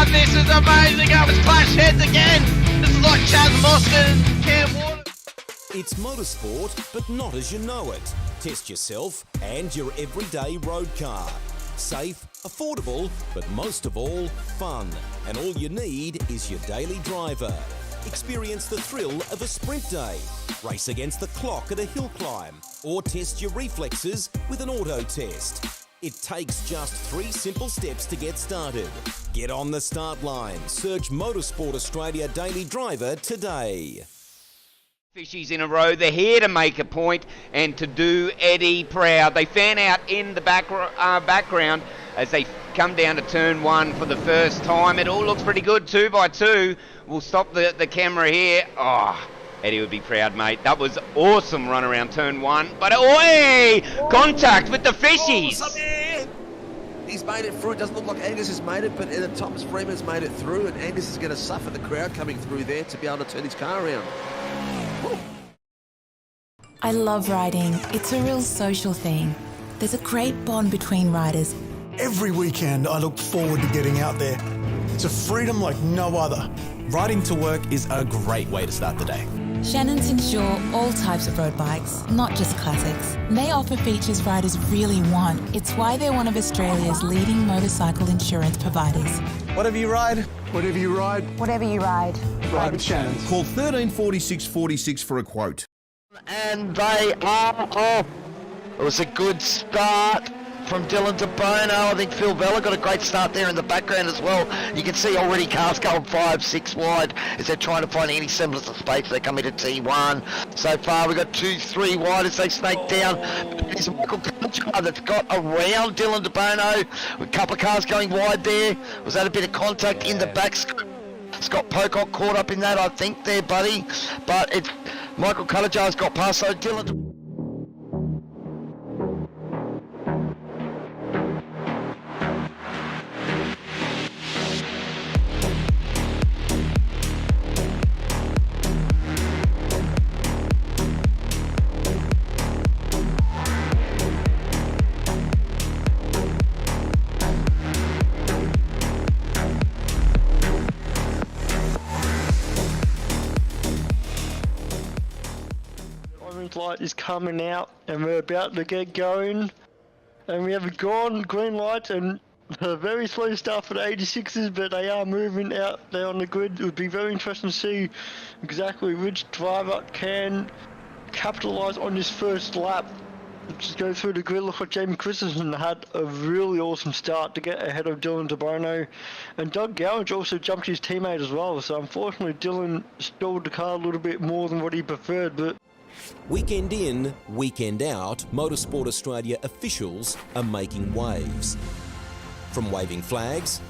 CH31, this is amazing. I was clash heads again. This is like Chaz Mostert and Cam Water. It's motorsport, but not as you know it. Test yourself and your everyday road car. Safe, affordable, but most of all, fun. And all you need is your daily driver. Experience the thrill of a sprint day. Race against the clock at a hill climb. Or test your reflexes with an auto test. It takes just 3 simple steps to get started. Get on the start line. Search Motorsport Australia Daily Driver today. Fishies in a row. They're here to make a point and to do Eddie proud. They fan out in the background as they come down to turn 1 for the first time. It all looks pretty good, 2 by 2. We'll stop the camera here. Oh, Eddie would be proud, mate. That was awesome run around turn 1. But contact with the fishies. He's made it through. It doesn't look like Angus has made it, but Thomas Freeman's made it through, and Angus is going to suffer the crowd coming through there to be able to turn his car around. I love riding. It's a real social thing. There's a great bond between riders. Every weekend I look forward to getting out there. It's a freedom like no other. Riding to work is a great way to start the day. Shannons insure all types of road bikes, not just classics. They offer features riders really want. It's why they're one of Australia's leading motorcycle insurance providers. Whatever you ride, whatever you ride, whatever you ride, ride with Shannons. Call 134646 for a quote. And they are off. It was a good start from Dylan De Bono. I think Phil Vella got a great start there in the background as well. You can see already cars going 5, 6 wide as they're trying to find any semblance of space. They come into T1. So far we've got 2, 3 wide as they snake down. There's Michael Conchar that's got around Dylan De Bono. A couple of cars going wide there. Was that a bit of contact in the back? Scott Pocock caught up in that, I think, there, buddy. But it's Michael Cuttajar's got past, so Dylan. Light is coming out and we're about to get going, and we have a green light and a very slow start for the 86s, but they are moving out there on the grid. It would be very interesting to see exactly which driver can capitalise on this first lap. Just go through the grid. Look like Jamie Christensen had a really awesome start to get ahead of Dylan De Bono, and Doug Gowage also jumped his teammate as well, so unfortunately Dylan stalled the car a little bit more than what he preferred. But Weekend in, weekend out, Motorsport Australia officials are making waves. From waving flags,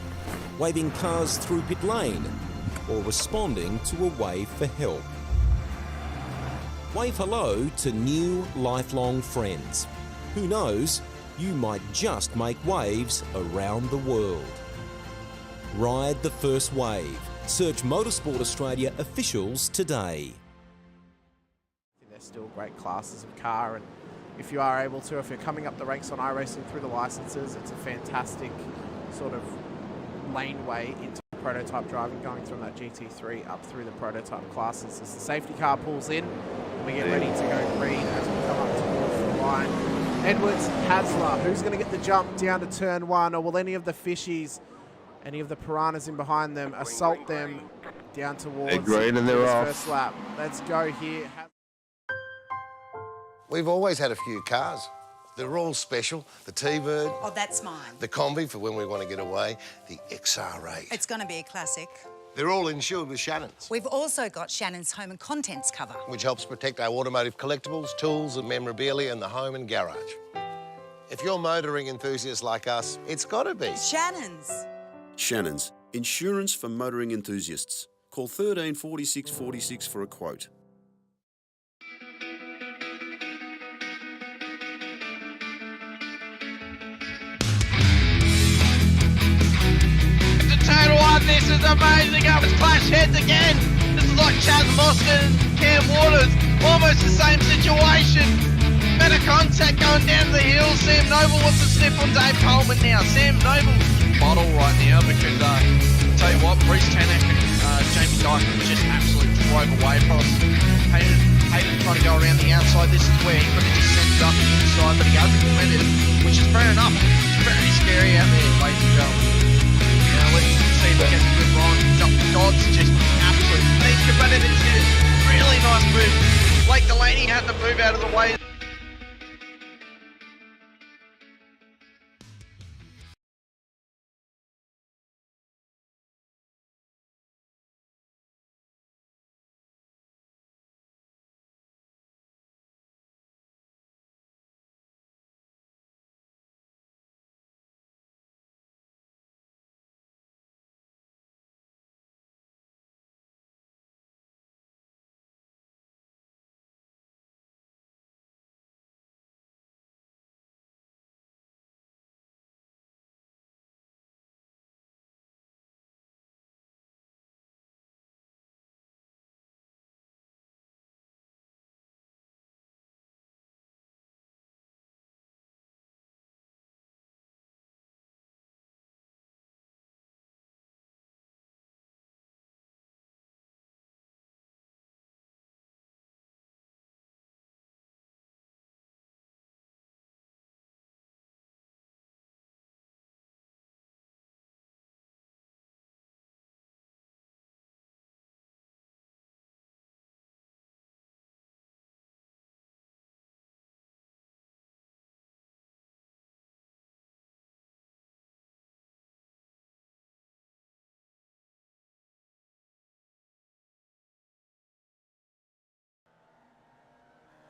waving cars through pit lane, or responding to a wave for help. Wave hello to new lifelong friends. Who knows, you might just make waves around the world. Ride the first wave. Search Motorsport Australia officials today. They're still great classes of car, and if you are able to, if you're coming up the ranks on iRacing through the licenses, it's a fantastic sort of laneway into prototype driving, going from that GT3 up through the prototype classes. As the safety car pulls in, and we get ready to go green as we come up towards the line. Edwards, Hasler, who's going to get the jump down to turn 1, or will any of the fishies, any of the piranhas in behind them, assault them down towards green and they're off. First lap? Let's go here. We've always had a few cars. They're all special. The T-Bird. Oh, that's mine. The Combi for when we want to get away. The XR8. It's going to be a classic. They're all insured with Shannons. We've also got Shannon's home and contents cover, which helps protect our automotive collectibles, tools and memorabilia in the home and garage. If you're motoring enthusiasts like us, it's got to be Shannon's. Shannon's, insurance for motoring enthusiasts. Call 134646 for a quote. This is amazing. I was clash heads again. This is like Chaz Mostert and Cam Waters. Almost the same situation. Better contact going down the hill. Sam Noble wants to sniff on Dave Coleman now. Sam Noble bottle right now because tell you what, Bruce Tanek and Jamie Dyson just absolutely drove away from us. Hayden trying to go around the outside. This is where he could have just sent it up the inside, but he hasn't committed, which is fair enough. It's very scary out there, ladies and gentlemen. Now let's see if we get a good run. Dodd's just absolutely needs to run it into really nice move. Blake Delaney had to move out of the way.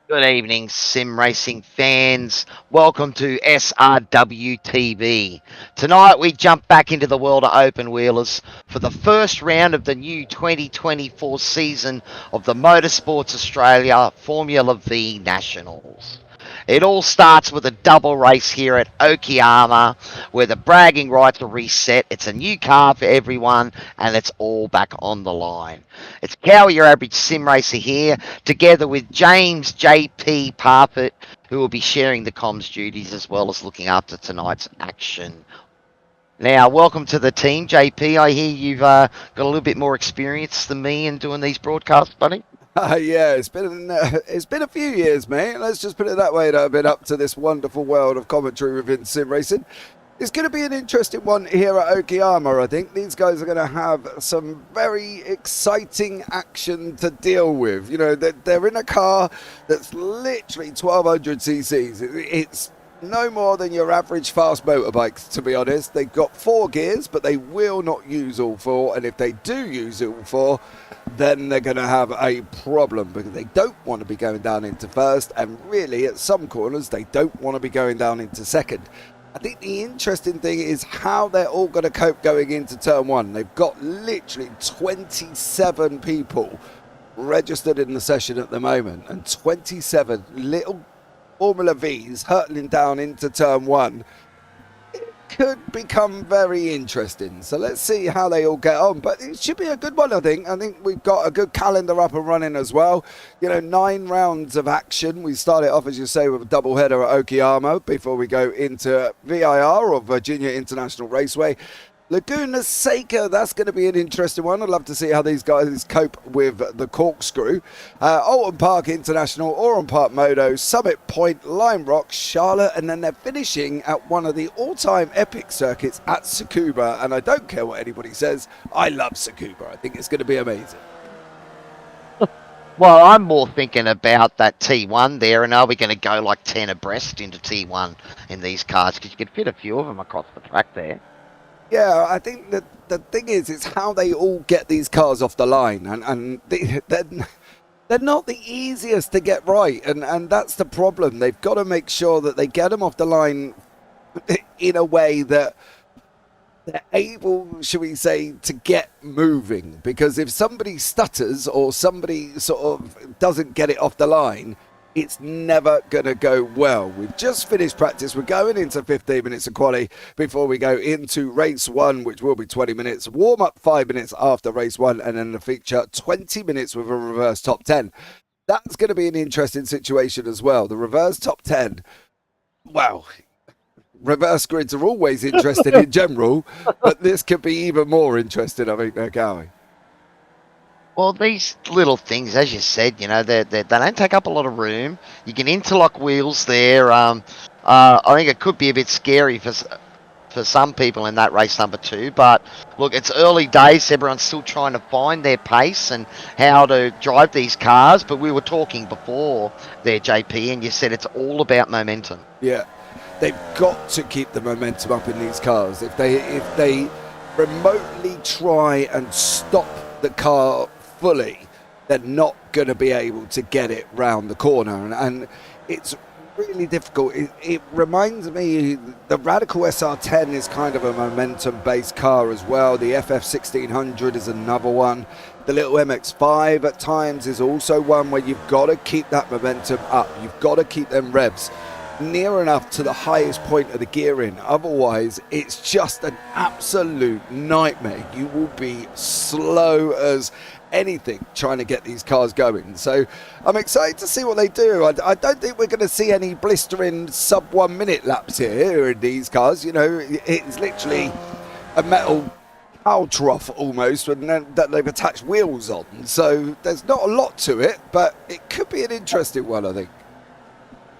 Good evening, sim racing fans. Welcome to SRWtv. Tonight we jump back into the world of open wheelers for the first round of the new 2024 season of the Motorsports Australia Formula V Nationals. It all starts with a double race here at Okayama, where the bragging rights are reset. It's a new car for everyone, and it's all back on the line. It's Cowy, your average sim racer here, together with James JP Parfitt, who will be sharing the comms duties as well as looking after tonight's action. Now, welcome to the team, JP. I hear you've got a little bit more experience than me in doing these broadcasts, buddy. Yeah, it's been a few years, mate. Let's just put it that way, that I've been up to this wonderful world of commentary within sim racing. It's going to be an interesting one here at Okayama, I think. These guys are going to have some very exciting action to deal with. You know, they're in a car that's literally 1,200 cc's. It's no more than your average fast motorbikes, to be honest. They've got 4 gears, but they will not use all 4. And if they do use all 4, then they're going to have a problem, because they don't want to be going down into first. And really, at some corners, they don't want to be going down into second. I think the interesting thing is how they're all going to cope going into turn 1. They've got literally 27 people registered in the session at the moment, and 27 little Formula V's hurtling down into turn 1. It could become very interesting. So let's see how they all get on. But it should be a good one, I think. I think we've got a good calendar up and running as well. You know, 9 rounds of action. We started off, as you say, with a double header at Okayama before we go into VIR, or Virginia International Raceway. Laguna Seca, that's going to be an interesting one. I'd love to see how these guys cope with the corkscrew. Alton Park International, Oran Park Moto, Summit Point, Lime Rock, Charlotte, and then they're finishing at one of the all-time epic circuits at Tsukuba. And I don't care what anybody says, I love Tsukuba. I think it's going to be amazing. Well, I'm more thinking about that T1 there, and are we going to go like 10 abreast into T1 in these cars? Because you could fit a few of them across the track there. Yeah, I think that the thing is, it's how they all get these cars off the line, and they're not the easiest to get right, and that's the problem. They've got to make sure that they get them off the line in a way that they're able, shall we say, to get moving. Because if somebody stutters or somebody sort of doesn't get it off the line, it's never going to go well. We've just finished practice. We're going into 15 minutes of quali before we go into race 1, which will be 20 minutes. Warm up 5 minutes after race 1, and then the feature 20 minutes with a reverse top 10. That's going to be an interesting situation as well. The reverse top 10. Wow. reverse grids are always interesting in general, but this could be even more interesting, I think, there, Cowy. Well, these little things, as you said, you know, they don't take up a lot of room. You can interlock wheels there. I think it could be a bit scary for some people in that race number 2. But look, it's early days. Everyone's still trying to find their pace and how to drive these cars. But we were talking before there, JP, and you said it's all about momentum. Yeah, they've got to keep the momentum up in these cars. If they remotely try and stop the car fully, they're not going to be able to get it round the corner, and it's really difficult. It reminds me, the Radical SR10 is kind of a momentum based car as well. The FF1600 is another one. The little MX5 at times is also one where you've got to keep that momentum up. You've got to keep them revs near enough to the highest point of the gearing, otherwise it's just an absolute nightmare. You will be slow as anything trying to get these cars going. So I'm excited to see what they do. I don't think we're going to see any blistering sub 1 minute laps here in these cars. You know, it's literally a metal cow trough almost, and then that they've attached wheels on, so there's not a lot to it, but it could be an interesting one, I think.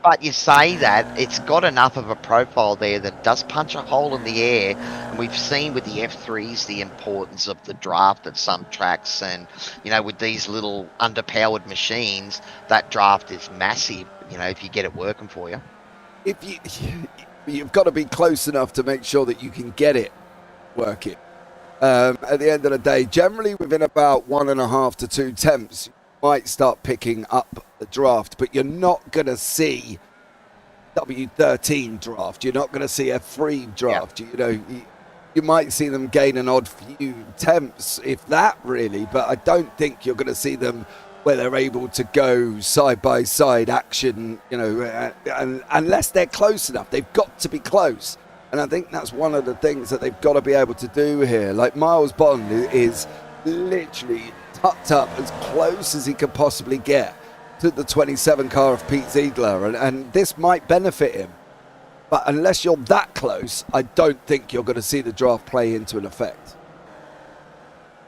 But you say that, it's got enough of a profile there that does punch a hole in the air. And we've seen with the F3s the importance of the draft at some tracks. And, you know, with these little underpowered machines, that draft is massive, you know, if you get it working for you. You've got to be close enough to make sure that you can get it working. At the end of the day, generally within about 1.5 to 2 temps, might start picking up the draft, but you're not going to see W13 draft. You're not going to see a free draft. You know, you might see them gain an odd few temps, if that really, but I don't think you're going to see them where they're able to go side by side action, you know, and unless they're close enough. They've got to be close. And I think that's one of the things that they've got to be able to do here. Like Miles Bond is literally tucked up as close as he could possibly get to the 27 car of Pete Ziegler, and this might benefit him, but unless you're that close, I don't think you're going to see the draft play into an effect.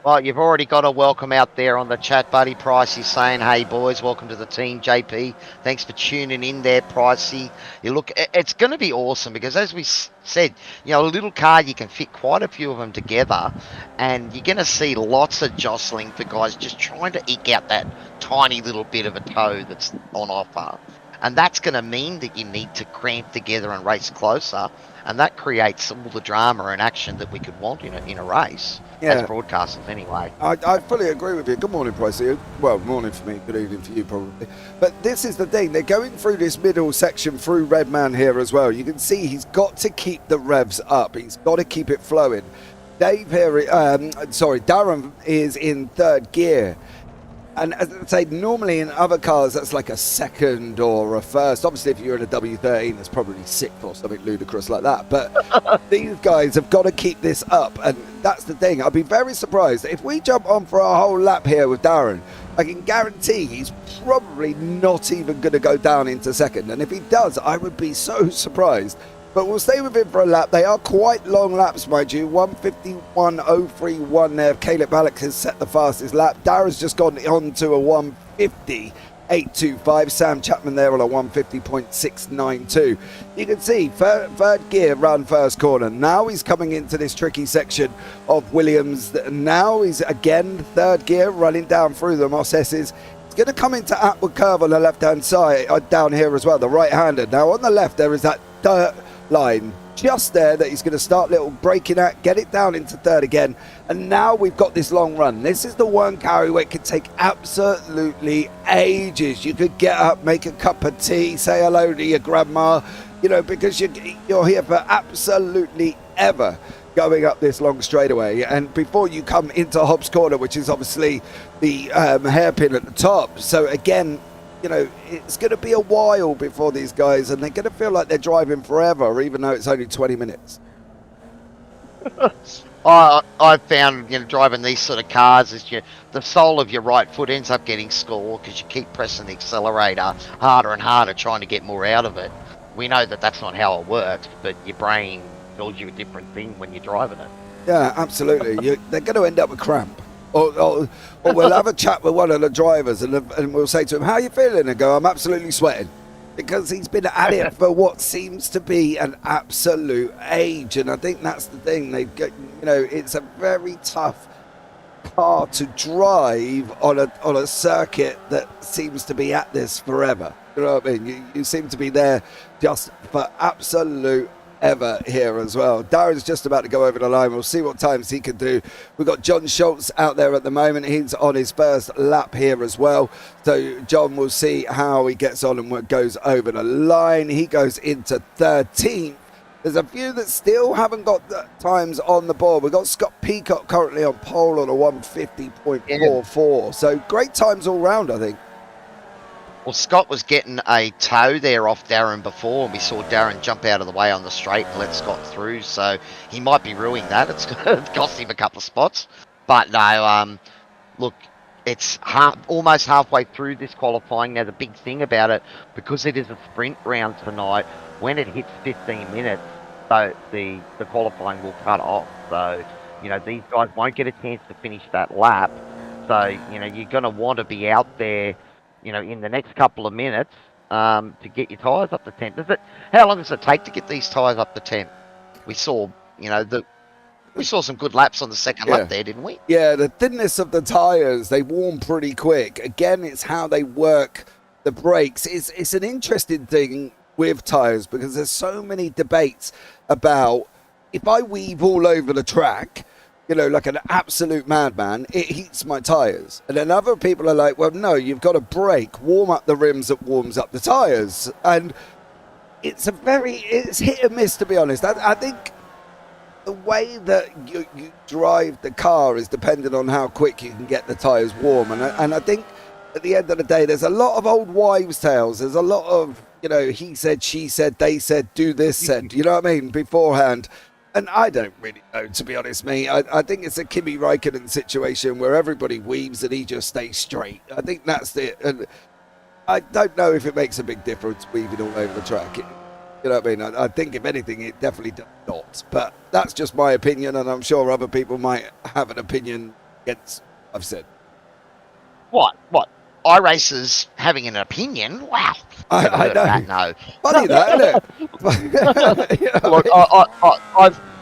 Well, you've already got a welcome out there on the chat, buddy. Pricey saying, hey boys, welcome to the team. JP, thanks for tuning in there, Pricey. You look, it's going to be awesome because, as we said, you know, a little car, you can fit quite a few of them together, and you're going to see lots of jostling for guys just trying to eke out that tiny little bit of a toe that's on offer. And that's going to mean that you need to cramp together and race closer, and that creates all the drama and action that we could want in a race. Yeah. As broadcasters anyway. I fully agree with you. Good morning, Pricey. Well, morning for me, good evening for you probably. But this is the thing, they're going through this middle section through Redman here as well. You can see he's got to keep the revs up. He's got to keep it flowing. Darren is in third gear. And as I say, normally in other cars, that's like a second or a first. Obviously, if you're in a W13, it's probably sixth or something ludicrous like that. But these guys have got to keep this up. And that's the thing. I'd be very surprised if we jump on for a whole lap here with Darren. I can guarantee he's probably not even going to go down into second. And if he does, I would be so surprised. But we'll stay with him for a lap. They are quite long laps, mind you. 151.031 there. Caleb Alex has set the fastest lap. Darren's just gone on to a 150.825. Sam Chapman there on a 150.692. You can see third gear run first corner. Now he's coming into this tricky section of Williams. Now he's again third gear running down through the Moss S's. He's going to come into upward curve on the left-hand side, down here as well, the right-hander. Now on the left there is that dirt line just there that he's going to start little braking at, get it down into third again, and now we've got this long run. This is the one, Cowy, where it could take absolutely ages. You could get up, make a cup of tea, say hello to your grandma, you know, because you're here for absolutely ever going up this long straightaway. And before you come into Hobbs Corner, which is obviously the hairpin at the top, so again, you know, it's going to be a while before these guys, and they're going to feel like they're driving forever, even though it's only 20 minutes. I've found, you know, driving these sort of cars is the sole of your right foot ends up getting score because you keep pressing the accelerator harder and harder, trying to get more out of it. we know that that's not how it works, but your brain tells you a different thing when you're driving it. Yeah, absolutely. They're going to end up with cramp. Or we'll have a chat with one of the drivers and we'll say to him, how are you feeling? And go, I'm absolutely sweating. Because he's been at it for what seems to be an absolute age. And I think that's the thing. It's a very tough car to drive on a circuit that seems to be at this forever. You know what I mean? You seem to be there just for absolute ever here as well. Darren's just about to go over the line. We'll see what times he can do. We've got John Schultz out there at the moment. He's on his first lap here as well. So John will see how he gets on and what goes over the line. He goes into 13th. There's a few that still haven't got the times on the board. We've got Scott Peacock currently on pole on a 150.44. So great times all round, I think. Well, Scott was getting a toe there off Darren before, and we saw Darren jump out of the way on the straight and let Scott through, so he might be ruining that. It's cost him a couple of spots. But no, look, it's almost halfway through this qualifying. Now, the big thing about it, because it is a sprint round tonight, when it hits 15 minutes, so the qualifying will cut off. So, these guys won't get a chance to finish that lap. So, you're going to want to be out there, in the next couple of minutes to get your tyres up to 10. How long does it take to get these tyres up to 10? We saw, we saw some good laps on the second lap there, didn't we? Yeah, the thinness of the tyres, they warm pretty quick. Again, it's how they work the brakes. It's an interesting thing with tyres because there's so many debates about if I weave all over the track, like an absolute madman, it heats my tyres. And then other people are like, well, no, you've got to brake, warm up the rims that warms up the tyres. And it's hit and miss, to be honest. I think the way that you drive the car is dependent on how quick you can get the tyres warm. And I think at the end of the day, there's a lot of old wives' tales. There's a lot of, he said, she said, they said, do this said, you know what I mean, beforehand. And I don't really know, to be honest, mate. I think it's a Kimi Räikkönen situation where everybody weaves and he just stays straight. I think that's it. And I don't know if it makes a big difference weaving all over the track. You know what I mean? I think, if anything, it definitely does not. But that's just my opinion, and I'm sure other people might have an opinion against what I've said. What? iRacers having an opinion? Wow. I know. That, no. Funny that, isn't it? Look,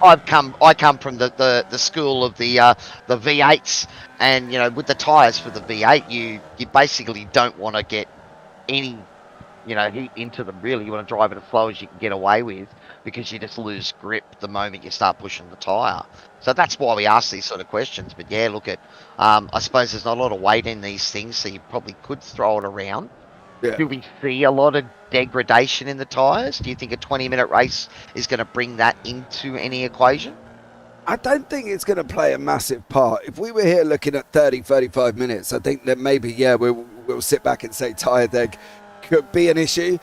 I come from the school of the V8s, and with the tyres for the V8, you basically don't want to get any heat into them. Really, you want to drive it as slow as you can get away with, because you just lose grip the moment you start pushing the tyre. So that's why we ask these sort of questions. But yeah, look at, I suppose there's not a lot of weight in these things, so you probably could throw it around. Yeah. Do we see a lot of degradation in the tyres? Do you think a 20-minute race is going to bring that into any equation? I don't think it's going to play a massive part. If we were here looking at 30, 35 minutes, I think that maybe, we'll sit back and say tyre deg could be an issue.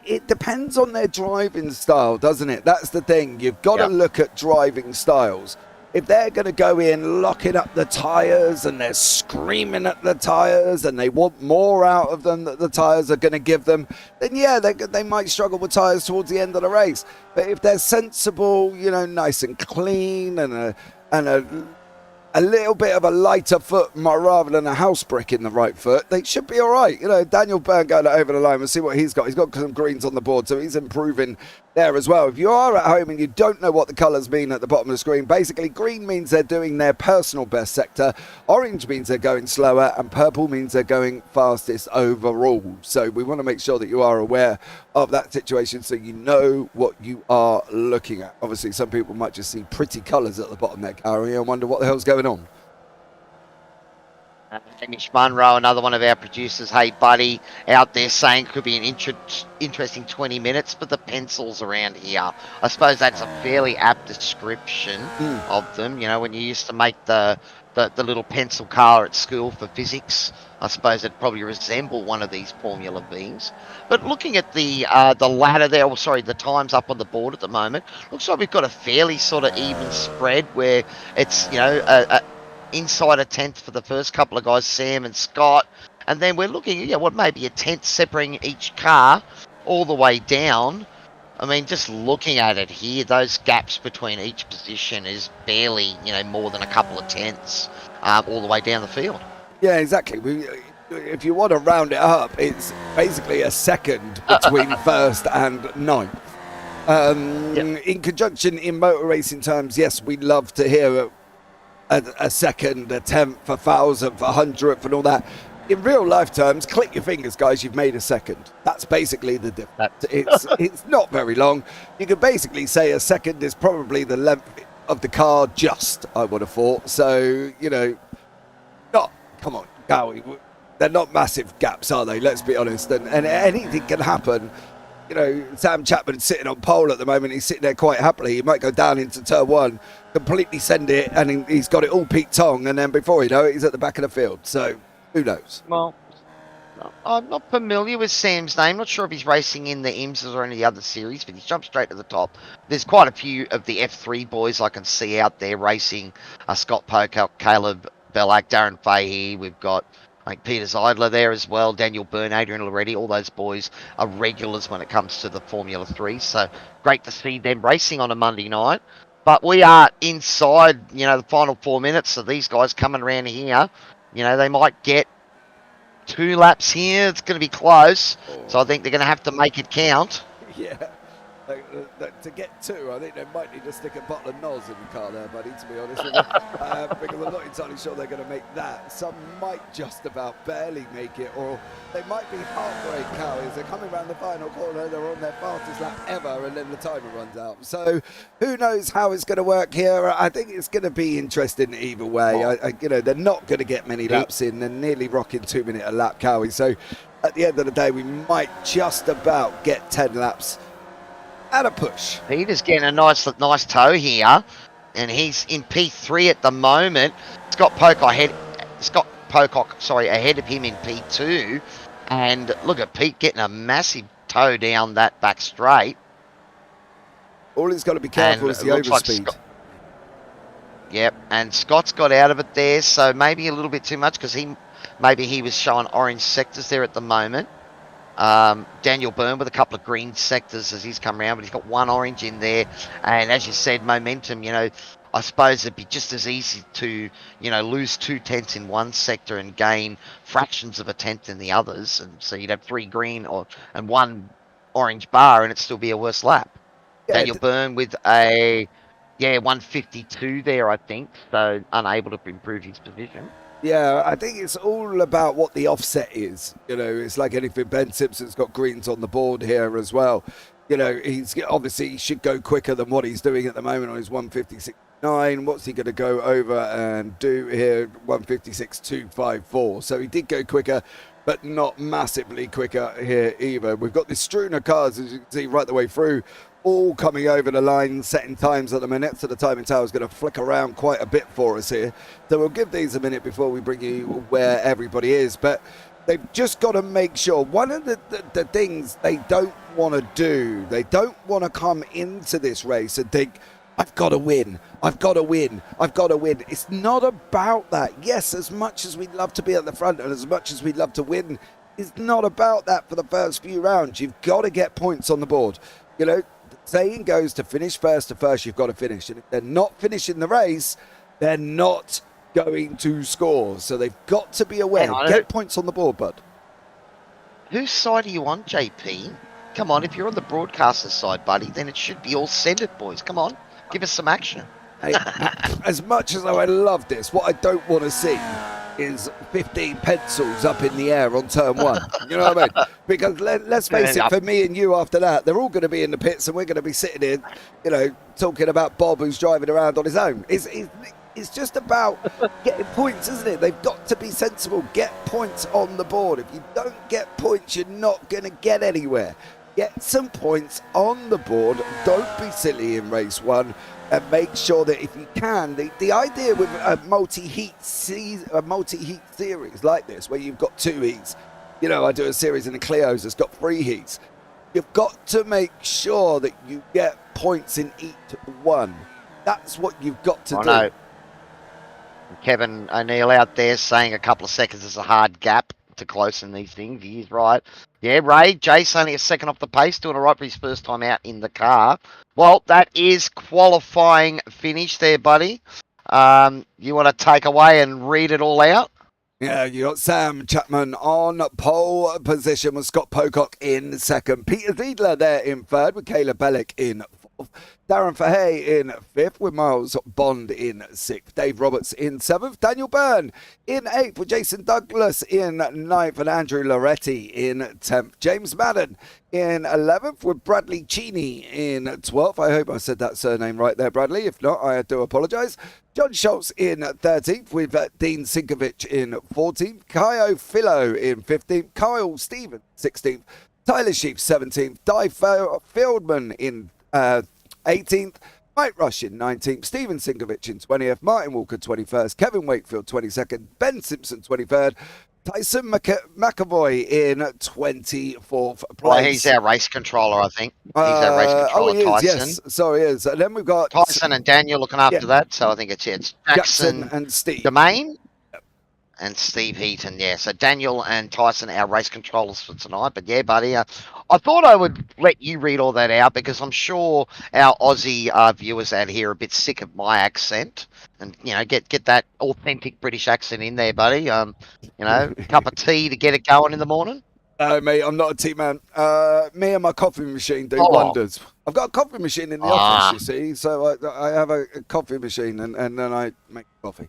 It depends on their driving style, doesn't it? That's the thing. You've got to look at driving styles. If they're going to go in locking up the tyres and they're screaming at the tyres and they want more out of them that the tyres are going to give them, then yeah, they might struggle with tyres towards the end of the race. But if they're sensible, nice and clean and a little bit of a lighter foot rather than a house brick in the right foot, they should be all right. Daniel Byrne going over the line. We'll see what he's got. He's got some greens on the board, so he's improving there as well. If you are at home and you don't know what the colours mean at the bottom of the screen, basically green means they're doing their personal best sector, orange means they're going slower, and purple means they're going fastest overall. So we want to make sure that you are aware of that situation so you know what you are looking at. Obviously, some people might just see pretty colours at the bottom there, Cowy, and wonder what the hell's going on. Hamish Munro, another one of our producers, hey buddy, out there saying could be an interesting 20 minutes for the pencils around here. I suppose that's a fairly apt description of them. When you used to make the little pencil car at school for physics, I suppose it'd probably resemble one of these Formula Vs. But looking at the ladder there, the times up on the board at the moment, looks like we've got a fairly sort of even spread where it's, inside a tenth for the first couple of guys, Sam and Scott, and then we're looking at maybe a tenth separating each car all the way down I mean, just looking at it here, those gaps between each position is barely, more than a couple of tenths all the way down the field. Yeah, exactly. If you want to round it up, it's basically a second between first and ninth. In conjunction, in motor racing terms, yes, we love to hear a second, a tenth, a thousandth, a hundredth, and all that. In real life terms, click your fingers, guys, you've made a second. That's basically the difference. It's not very long. You could basically say a second is probably the length of the car just, I would have thought. So, come on, Cowy, they're not massive gaps, are they? Let's be honest. And anything can happen. Sam Chapman's sitting on pole at the moment. He's sitting there quite happily. He might go down into turn one, completely send it, and he's got it all Pete Tong. And then before you know it, he's at the back of the field. So who knows? Well, I'm not familiar with Sam's name. Not sure if he's racing in the IMSAs or any other series, but he's jumped straight to the top. There's quite a few of the F3 boys I can see out there racing. Scott Pocock, Caleb Bellac, Darren Fahey. We've got Peter Zeidler there as well, Daniel Byrne, Adrian Loretti. All those boys are regulars when it comes to the Formula 3. So great to see them racing on a Monday night. But we are inside, the final 4 minutes. So these guys coming around here, they might get 2 laps here. It's going to be close. So I think they're going to have to make it count. Yeah. To get 2, I think they might need to stick a bottle of Noz in the car there, buddy, to be honest with you. Because I'm not entirely sure they're going to make that. Some might just about barely make it, or they might be heartbreak cowards. They're coming around the final corner, they're on their fastest lap ever, and then the timer runs out. So who knows how it's going to work here. I think it's going to be interesting either way. They're not going to get many laps in. They're nearly rocking 2 minute a lap, Cowy. So at the end of the day, we might just about get 10 laps. At a push. Peter's getting a nice tow here, and he's in P3 at the moment. Scott Pocock ahead of him in P2, and look at Pete getting a massive tow down that back straight. All he's got to be careful is the overspeed. And Scott's got out of it there, so maybe a little bit too much because maybe he was showing orange sectors there at the moment. Daniel Byrne with a couple of green sectors as he's come around, but he's got 1 orange in there. And as you said, momentum, I suppose it'd be just as easy to, lose 2 tenths in one sector and gain fractions of a tenth in the others. And so you'd have 3 green and 1 orange bar, and it'd still be a worse lap. Yeah, Daniel Byrne with a 152 there, I think, so unable to improve his position. Yeah, I think it's all about what the offset is. It's like anything. Ben Simpson's got greens on the board here as well. He should go quicker than what he's doing at the moment on his 156.9. What's he going to go over and do here? 156.254. So he did go quicker, but not massively quicker here either. We've got the Struner cars, as you can see, right the way through, all coming over the line, setting times at the minute. So the timing tower is going to flick around quite a bit for us here. So we'll give these a minute before we bring you where everybody is. But they've just got to make sure. One of the things they don't want to do, they don't want to come into this race and think, I've got to win. I've got to win. I've got to win. It's not about that. Yes, as much as we'd love to be at the front and as much as we'd love to win, it's not about that for the first few rounds. You've got to get points on the board. The saying goes, to finish first to first, you've got to finish. And if they're not finishing the race, they're not going to score. So they've got to be aware. Get points on the board, bud. Whose side are you on, JP? Come on, if you're on the broadcaster's side, buddy, then it should be all centered, boys. Come on, give us some action. Hey, as much as I love this, what I don't want to see is 15 pencils up in the air on turn 1. You know what I mean? Because let's face it, for me and you after that, they're all going to be in the pits and we're going to be sitting in, talking about Bob who's driving around on his own. It's just about getting points, isn't it? They've got to be sensible. Get points on the board. If you don't get points, you're not going to get anywhere. Get some points on the board. Don't be silly in race 1. And make sure that if you can, the idea with a multi-heat series like this, where you've got 2 heats, I do a series in the Clio's that's got 3 heats. You've got to make sure that you get points in each one. That's what you've got to do. Know. Kevin O'Neill out there saying a couple of seconds is a hard gap. to close in these things. He is right. Yeah, Ray, Jace only a second off the pace, doing all right for his first time out in the car. Well, that is qualifying finish there, buddy. You want to take away and read it all out? Yeah, you got Sam Chapman on pole position with Scott Pocock in second. Peter Ziedler there in third with Caleb Bellick in fourth. Darren Fahey in fifth with Miles Bond in sixth. Dave Roberts in seventh. Daniel Byrne in eighth with Jason Douglas in ninth and Andrew Loretti in 10th. James Madden in 11th with Bradley Cheney in 12th. I hope I said that surname right there, Bradley. If not, I do apologise. John Schultz in 13th with Dean Sinkovich in 14th. Kaio Philo in 15th. Kyle Stevens 16th. Tyler Sheep 17th. Di Fieldman in 18th, Mike Rush in 19th, Stephen Sinkovich in 20th, Martin Walker 21st, Kevin Wakefield 22nd, Ben Simpson 23rd, Tyson McAvoy in 24th place. Well, he's our race controller, I think. He's our race controller, he is, Tyson. Yes, so he is. And then we've got Tyson and Daniel looking after that, so I think it's Jackson and Steve. Domain. And Steve Heaton, yeah. So Daniel and Tyson, our race controllers for tonight. But yeah, buddy, I thought I would let you read all that out because I'm sure our Aussie viewers out here are a bit sick of my accent. And, you know, get that authentic British accent in there, buddy. You know, cup of tea to get it going in the morning. No, mate, I'm not a tea man. Me and my coffee machine do wonders. I've got a coffee machine in the office, you see. So I have a coffee machine and then I make coffee.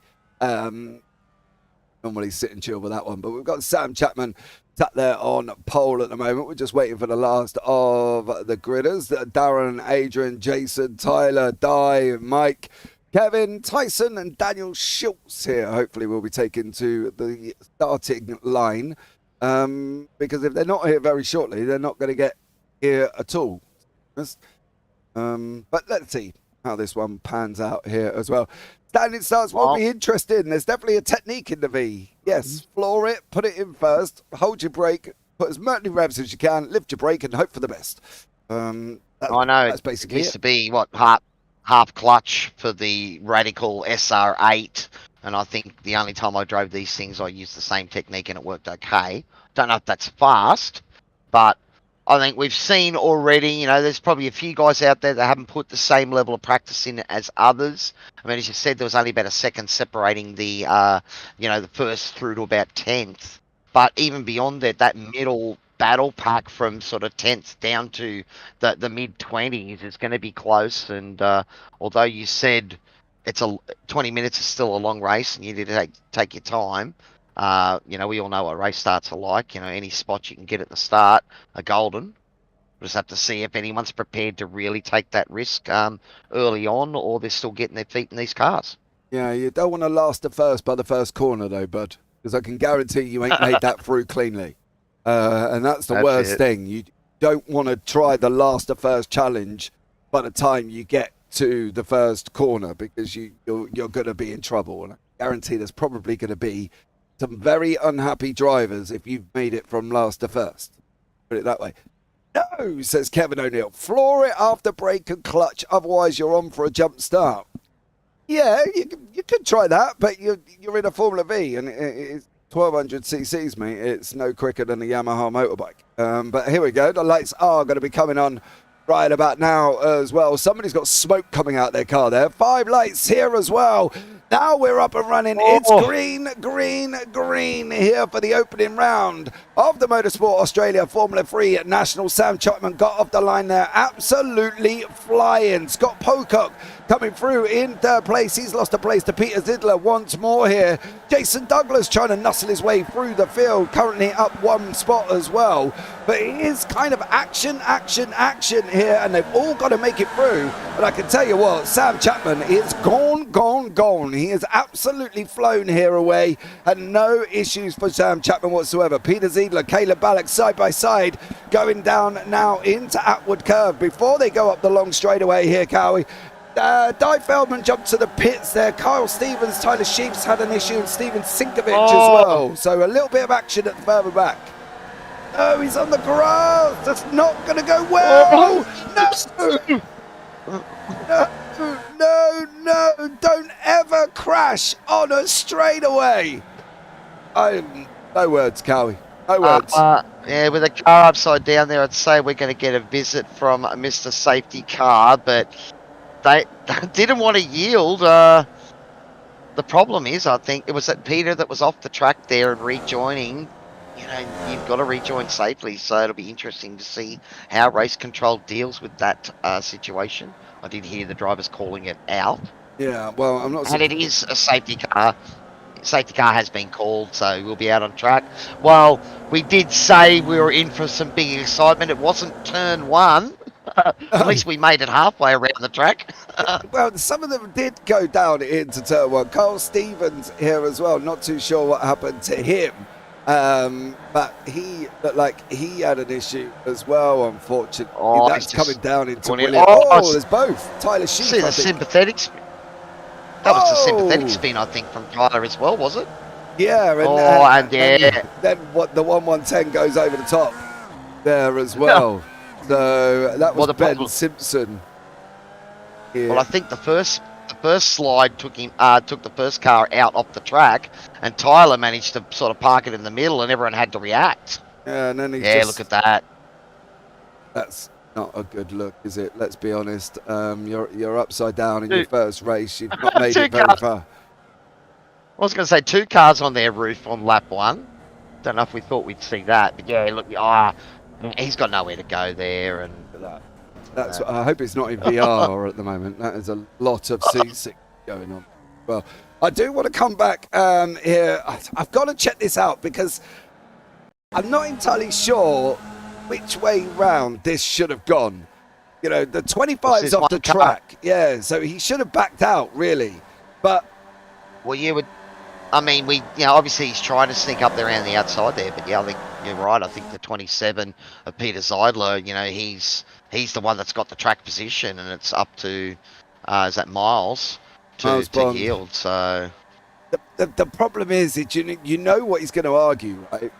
Normally sit and chill with that one, but we've got Sam Chapman sat there on pole at the moment. We're just waiting for the last of the gridders. Darren, Adrian, Jason, Tyler, Di, Mike, Kevin, Tyson and Daniel Schultz here. Hopefully we'll be taken to the starting line because if they're not here very shortly, they're not going to get here at all. But let's see how this one pans out here as well. Standing starts will be interesting. There's definitely a technique in the V. Yes, floor it, put it in first, hold your brake, put as many revs as you can, lift your brake and hope for the best. I know. That's basically it used to be, half clutch for the Radical SR8. And I think the only time I drove these things, I used the same technique and it worked okay. Don't know if that's fast, but I think we've seen already, you know, there's probably a few guys out there that haven't put the same level of practice in as others. I mean, as you said, there was only about a second separating the, you know, the first through to about 10th. But even beyond that, that middle battle pack from sort of 10th down to the mid-20s is going to be close. And although you said 20 minutes is still a long race and you need to take your time, you know, we all know what race starts are like. You know, any spot you can get at the start are golden. We'll just have to see if anyone's prepared to really take that risk early on or they're still getting their feet in these cars. Yeah, you don't want to last the first by the first corner though, bud, because I can guarantee you ain't made that through cleanly. And that's the worst thing. You don't want to try the last the first challenge by the time you get to the first corner because you're going to be in trouble. And I guarantee there's probably going to be some very unhappy drivers if you've made it from last to first. Put it that way. No, says Kevin O'Neill. Floor it after brake and clutch, otherwise you're on for a jump start. Yeah, you could try that, but you're in a Formula V and it's 1200 cc's, mate. It's no quicker than a Yamaha motorbike. But here we go. The lights are going to be coming on right about now as well. Somebody's got smoke coming out their car there. 5 lights here as well. Now we're up and running. It's green, green, green here for the opening round of the Motorsport Australia Formula 3 National. Sam Chapman got off the line there. Absolutely flying. Scott Pocock coming through in third place. He's lost a place to Peter Ziedler once more here. Jason Douglas trying to nuzzle his way through the field. Currently up 1 spot as well. But it is kind of action, action, action here. And they've all got to make it through. But I can tell you what, Sam Chapman is gone, gone, gone. He is absolutely flown here away and no issues for Sam Chapman whatsoever. Peter Ziedler, Caleb Ballack side by side going down now into Atwood Curve before they go up the long straightaway here, Cowy. Di Feldman jumped to the pits there. Kyle Stevens, Tyler Sheeps had an issue and Stephen Sinkovich as well. So a little bit of action at the further back. Oh, he's on the grass. That's not going to go well. No, don't ever crash on a straightaway. I'm No words, Cowy. No words. Yeah, with a car upside down there, I'd say we're going to get a visit from Mr. Safety Car, but they didn't want to yield. The problem is, I think, it was that Peter that was off the track there and rejoining. You know, you've got to rejoin safely, so it'll be interesting to see how race control deals with that situation. I did hear the drivers calling it out. Yeah, well, I'm not... And it is a safety car. Safety car has been called, so we'll be out on track. Well, we did say we were in for some big excitement. It wasn't turn one. At least we made it halfway around the track. Well, some of them did go down into turn one. Carl Stevens here as well. Not too sure what happened to him. But he looked like he had an issue as well, unfortunately. Oh, that's coming down into William. There's both. Tyler Sheep, see the sympathetic spin. That was the sympathetic spin, I think, from Tyler as well, was it? Yeah. And, then what? The 1-1-10 goes over the top there as well. So that was Ben Simpson. Yeah. Well, I think the first slide took the first car out off the track, and Tyler managed to sort of park it in the middle, and everyone had to react. Yeah, and then look at that. That's not a good look, is it? Let's be honest. You're upside down in your first race. You've not made it very far. I was going to say 2 cars on their roof on lap 1. Don't know if we thought we'd see that, but yeah, look, he's got nowhere to go there, and that's. I hope it's not in VR at the moment. That is a lot of seasick going on. Well, I do want to come back here. I've got to check this out because I'm not entirely sure which way round this should have gone. You know, the 25's off the track. Yeah, so he should have backed out, really. But well, you would. I mean, obviously he's trying to sneak up there around the outside there, but yeah, I think you're right. I think the 27 of Peter Zeidler, he's the one that's got the track position, and it's up to is that Miles to yield. So the problem is that you know what he's going to argue, right?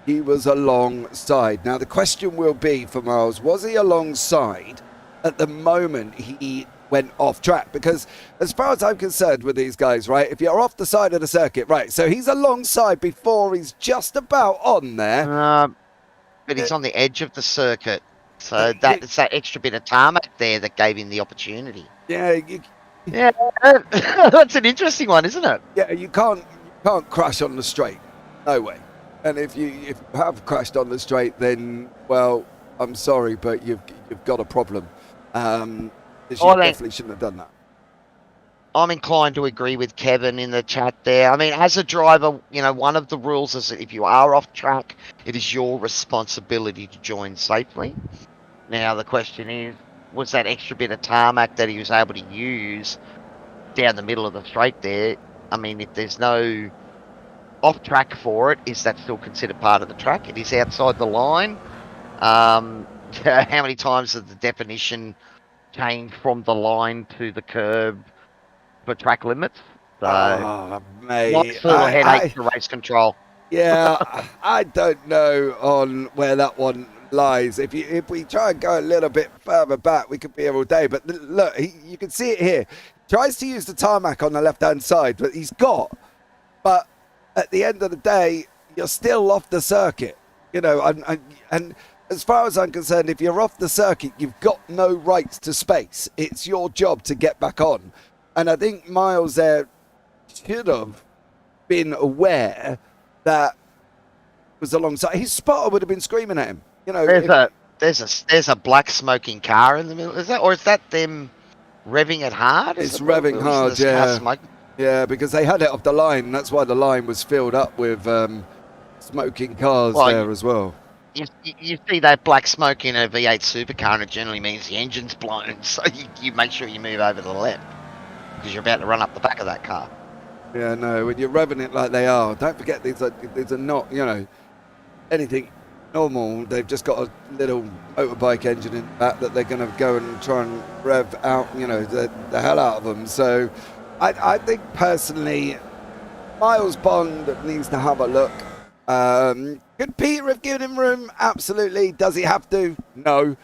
He was alongside. Now the question will be for Miles: was he alongside at the moment he went off track? Because as far as I'm concerned with these guys, right, if you're off the side of the circuit, right, so he's alongside before he's just about on there. But he's on the edge of the circuit, so it's that extra bit of tarmac there that gave him the opportunity. Yeah, that's an interesting one, isn't it? Yeah, you can't crash on the straight, no way. And if you have crashed on the straight, then well, I'm sorry, but you've got a problem. You definitely shouldn't have done that. I'm inclined to agree with Kevin in the chat there. I mean, as a driver, one of the rules is that if you are off track, it is your responsibility to join safely. Now, the question is, was that extra bit of tarmac that he was able to use down the middle of the straight there? I mean, if there's no off track for it, is that still considered part of the track? It is outside the line. How many times has the definition change from the line to the curb for track limits? So, mate, lots of headache for race control. Yeah, I don't know on where that one lies. If we try and go a little bit further back, we could be here all day. But look, you can see it here. Tries to use the tarmac on the left-hand side, but but at the end of the day, you're still off the circuit. And as far as I'm concerned, if you're off the circuit, you've got no rights to space. It's your job to get back on. And I think Miles there should have been aware that was alongside. His spotter would have been screaming at him. There's a black smoking car in the middle. Is that them revving it hard? It's revving hard, yeah. Yeah, because they had it off the line, and that's why the line was filled up with smoking cars there as well. You see that black smoke in a V8 supercar, and it generally means the engine's blown, so you make sure you move over to the left, because you're about to run up the back of that car. Yeah, no, when you're revving it like they are, don't forget these are not, anything normal. They've just got a little motorbike engine in the back that they're going to go and try and rev out, the hell out of them. So I think personally, Miles Bond needs to have a look. Could Peter have given him room? Absolutely. Does he have to? No,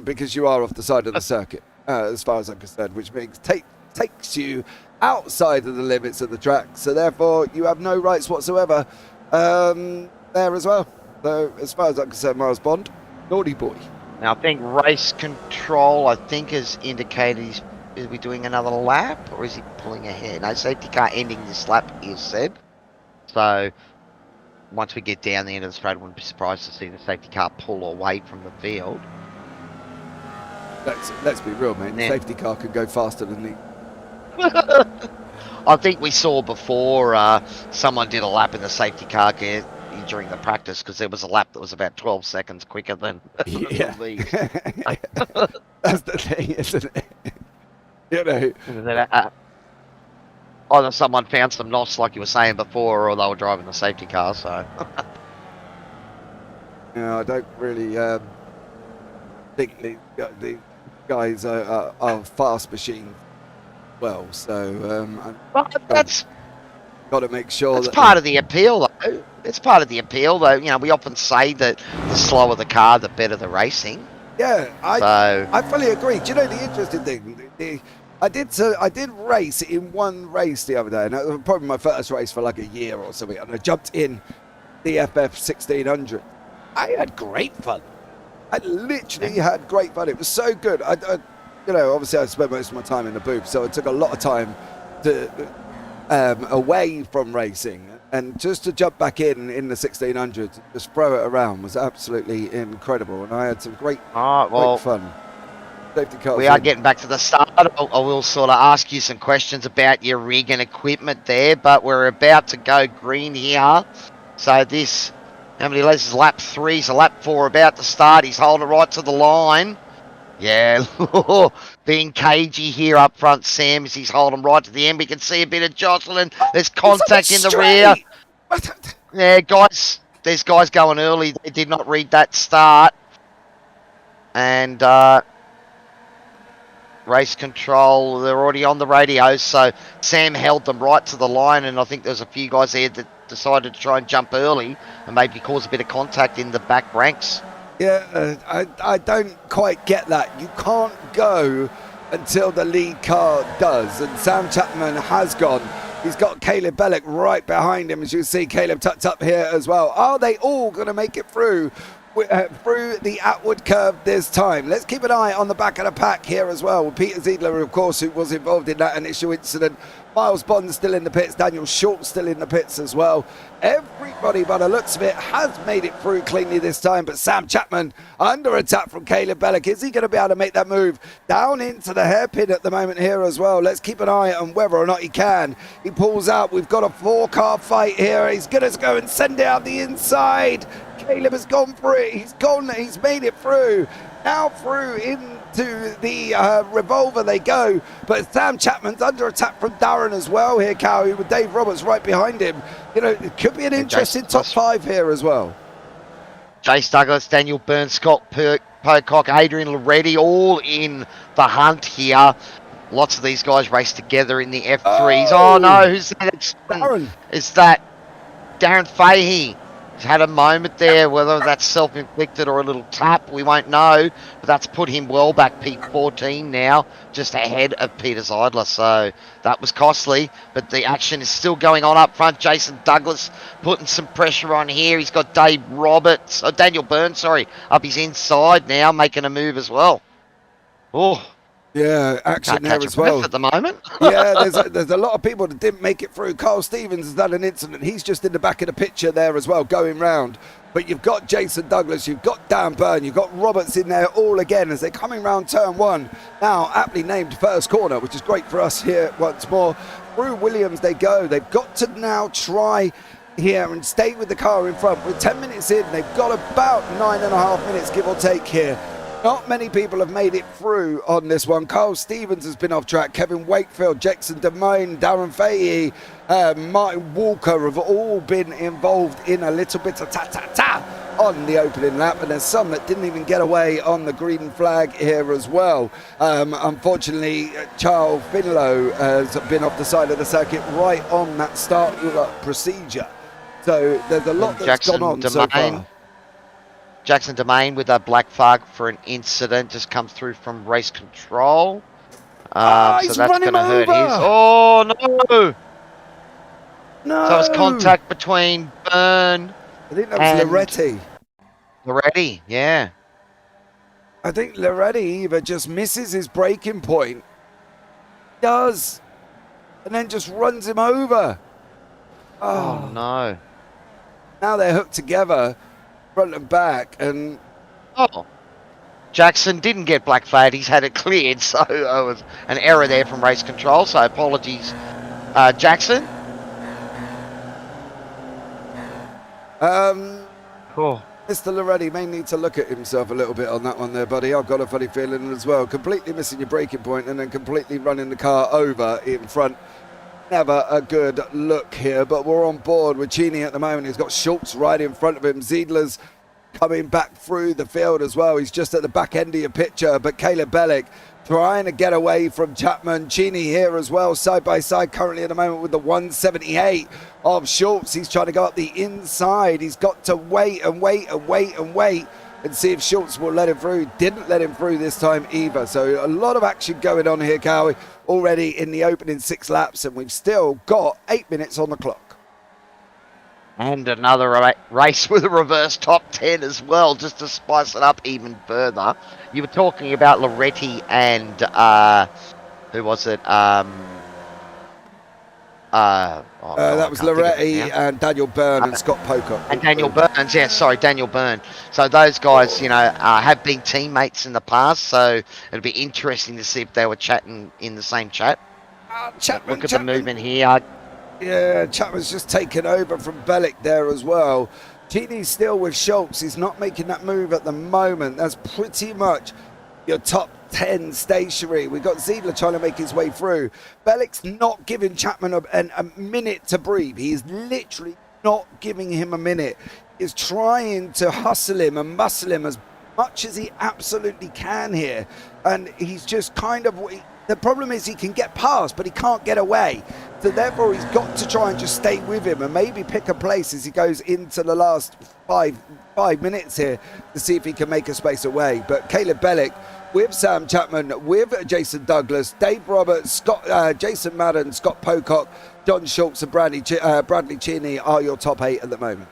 because you are off the side of the circuit, as far as I'm concerned, which means takes you outside of the limits of the track. So therefore, you have no rights whatsoever there as well. So as far as I'm concerned, Miles Bond, naughty boy. Now I think race control, I think, has indicated is we doing another lap, or is he pulling ahead? No, safety car ending this lap, he said. So once we get down the end of the straight, I wouldn't be surprised to see the safety car pull away from the field. Let's be real, mate. The safety car could go faster than the... I think we saw before someone did a lap in the safety car during the practice, because there was a lap that was about 12 seconds quicker than yeah. these. That's the thing, isn't it? You know. Either someone found some NOS, like you were saying before, or they were driving the safety car. So. Yeah, I don't really think the guys are fast machines. Well, so that's got to make sure that's part of the appeal, though. It's part of the appeal, though. You know, we often say that the slower the car, the better the racing. Yeah, I fully agree. Do you know the interesting thing? I did race in one race the other day, and it was probably my first race for like a year or something, and I jumped in the FF 1600. I had great fun. I literally had great fun. It was so good. You know, obviously I spent most of my time in the booth, so it took a lot of time to away from racing, and just to jump back in the 1600, just throw it around was absolutely incredible, and I had some great fun. Safety cars we are getting back to the start. I will sort of ask you some questions about your rig and equipment there, but we're about to go green here. So this, how many laps is lap 3? So lap 4 about to start. He's holding right to the line. Yeah, being cagey here up front, Sam, as he's holding right to the end. We can see a bit of jostling. There's contact in the rear. Yeah, guys, there's guys going early. They did not read that start. And race control, they're already on the radio. So Sam held them right to the line, and I think there's a few guys there that decided to try and jump early and maybe cause a bit of contact in the back ranks. Yeah, I don't quite get that. You can't go until the lead car does, and Sam Chapman has gone. He's got Caleb Bellick right behind him, as you see Caleb tucked up here as well. Are they all going to make it through the Atwood curve this time? Let's keep an eye on the back of the pack here as well. Peter Ziedler, of course, who was involved in that initial incident. Miles Bond still in the pits. Daniel Short still in the pits as well. Everybody, by the looks of it, has made it through cleanly this time. But Sam Chapman under attack from Caleb Bellick. Is he going to be able to make that move down into the hairpin at the moment here as well? Let's keep an eye on whether or not he can. He pulls out. We've got a 4-car fight here. He's going to go and send it out the inside. Caleb has gone for it. He's gone. He's made it through. Now through into the revolver they go. But Sam Chapman's under attack from Darren as well here, Cowy, with Dave Roberts right behind him. You know, it could be an interesting top 5 here as well. Jace Douglas, Daniel Byrne, Scott Pocock, Adrian Loretti, all in the hunt here. Lots of these guys race together in the F3s. Oh no, who's that? Darren. Is that Darren Fahey? He's had a moment there, whether that's self-inflicted or a little tap, we won't know. But that's put him well back, P14 now, just ahead of Peter Zeidler. So that was costly, but the action is still going on up front. Jason Douglas putting some pressure on here. He's got Daniel Byrne, up his inside now, making a move as well. Oh. Yeah, action there as well at the moment. Yeah, there's a lot of people that didn't make it through. Carl Stevens has done an incident. He's just in the back of the picture there as well, going round. But you've got Jason Douglas, you've got Dan Byrne, you've got Roberts in there all again as they're coming round turn 1. Now aptly named first corner, which is great for us here once more. Through Williams they go. They've got to now try here and stay with the car in front. We're 10 minutes in. They've got about 9.5 minutes, give or take here. Not many people have made it through on this one. Carl Stevens has been off track. Kevin Wakefield, Jackson Domain, Darren Fahey, Martin Walker have all been involved in a little bit of ta-ta-ta on the opening lap. And there's some that didn't even get away on the green flag here as well. Unfortunately, Charles Finlow has been off the side of the circuit right on that start procedure. So there's a lot that's gone on so far. Jackson Domain with a black flag for an incident just comes through from race control. So that's going to hurt his. Oh no! No. So it's contact between Byrne. I think that was and Loretti. Loretti, yeah. I think Loretti either just misses his braking point, does, and then just runs him over. Oh no. Now they're hooked together, front and back, and... Oh. Jackson didn't get black flag. He's had it cleared, so it was an error there from race control. So apologies, Jackson. Mr. Loretti may need to look at himself a little bit on that one there, buddy. I've got a funny feeling as well. Completely missing your braking point and then completely running the car over in front. Never a good look here, but we're on board with Cheney at the moment. He's got Schultz right in front of him. Ziedler's coming back through the field as well. He's just at the back end of your picture, but Caleb Bellick trying to get away from Chapman. Cheney here as well, side by side currently at the moment with the 178 of Schultz. He's trying to go up the inside. He's got to wait and wait and wait and wait and see if Schultz will let him through. Didn't let him through this time either. So a lot of action going on here, Cowy, already in the opening 6 laps, and we've still got 8 minutes on the clock. And another race with a reverse top 10 as well, just to spice it up even further. You were talking about Loretti and, who was it? That was Loretti and Daniel Byrne and Scott Pocock. And Daniel Burns, yeah, sorry, Daniel Byrne. So those guys, you know, have been teammates in the past, so it'll be interesting to see if they were chatting in the same chat. Look at the movement here. Yeah, Chapman's just taken over from Bellick there as well. Cheney's still with Schultz. He's not making that move at the moment. That's pretty much your top 10 stationary. We've got Ziedler trying to make his way through. Bellick's not giving Chapman a minute to breathe. He's literally not giving him a minute. He's trying to hustle him and muscle him as much as he absolutely can here. And he's just kind of... The problem is he can get past, but he can't get away. So therefore, he's got to try and just stay with him and maybe pick a place as he goes into the last five minutes here to see if he can make a space away. But Caleb Bellick with Sam Chapman, with Jason Douglas, Dave Roberts, Jason Madden, Scott Pocock, John Schultz and Bradley Cheney are your top 8 at the moment.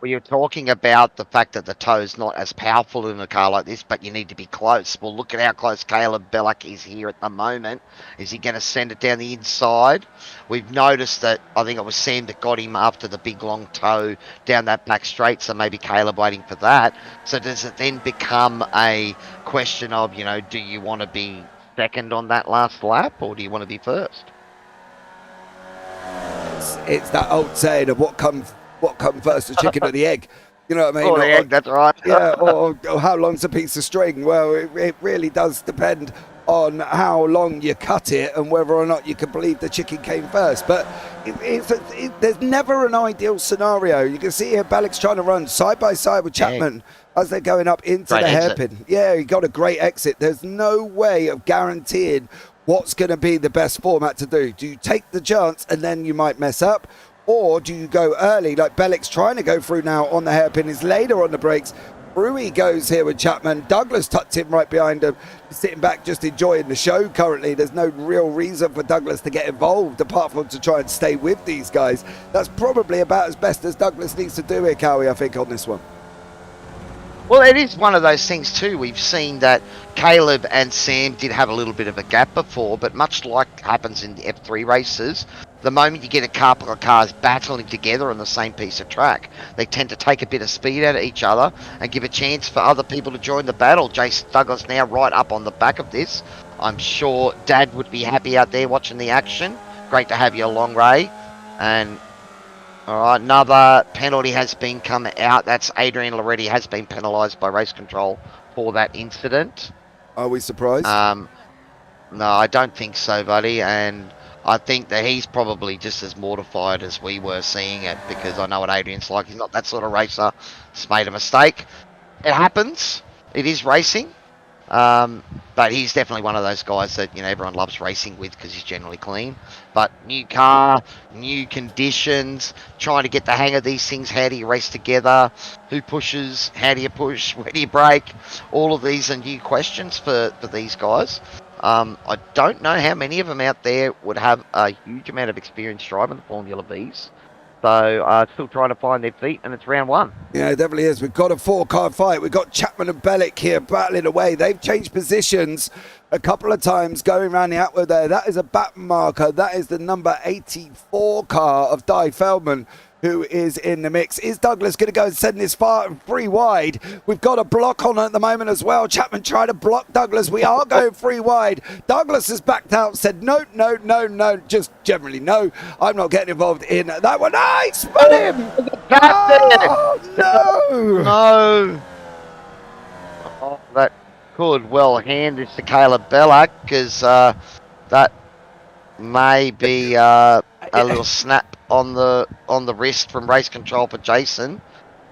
Well, you're talking about the fact that the toe's not as powerful in a car like this, but you need to be close. Well, look at how close Caleb Bellick is here at the moment. Is he going to send it down the inside? We've noticed that, I think it was Sam that got him after the big long toe down that back straight, so maybe Caleb waiting for that. So does it then become a question of, you know, do you want to be second on that last lap, or do you want to be first? It's that old saying of what comes first, the chicken or the egg? You know what I mean? Oh, the egg, that's right. Yeah, or how long's a piece of string? Well, it really does depend on how long you cut it and whether or not you can believe the chicken came first. But there's never an ideal scenario. You can see here Bellick's trying to run side by side with Chapman as they're going up into the hairpin. Yeah, he got a great exit. There's no way of guaranteeing what's going to be the best format to do. Do you take the chance and then you might mess up? Or do you go early, like Bellick's trying to go through now on the hairpin, is later on the brakes. Rui goes here with Chapman. Douglas tucked him right behind him, sitting back just enjoying the show currently. There's no real reason for Douglas to get involved apart from to try and stay with these guys. That's probably about as best as Douglas needs to do here, Cowy, I think, on this one. Well, it is one of those things too. We've seen that Caleb and Sam did have a little bit of a gap before, but much like happens in the F3 races, the moment you get a couple of cars battling together on the same piece of track, they tend to take a bit of speed out of each other and give a chance for other people to join the battle. Jason Douglas now right up on the back of this. I'm sure Dad would be happy out there watching the action. Great to have you along, Ray. And all right, another penalty has been come out. That's Adrian Loretti has been penalised by race control for that incident. Are we surprised? No, I don't think so, buddy. And I think that he's probably just as mortified as we were seeing it, because I know what Adrian's like. He's not that sort of racer. He's made a mistake. It happens. It is racing. But he's definitely one of those guys that, you know, everyone loves racing with because he's generally clean. But new car, new conditions, trying to get the hang of these things. How do you race together? Who pushes? How do you push? Where do you brake? All of these are new questions for these guys. I don't know how many of them out there would have a huge amount of experience driving the Formula Vs. So still trying to find their feet, and it's round one. Yeah, it definitely is. We've got a 4-car fight. We've got Chapman and Bellick here battling away. They've changed positions a couple of times going around the outward there. That is a baton marker. That is the number 84 car of Di Feldman, who is in the mix. Is Douglas going to go and send this free wide? We've got a block on at the moment as well. Chapman tried to block Douglas. We are going free wide. Douglas has backed out, said no, just generally no. I'm not getting involved in that one. Ah, he spun him! Oh, no! No! Oh, that could well hand this to Caleb Belloc, because that may be a little snap on the wrist from race control for Jason,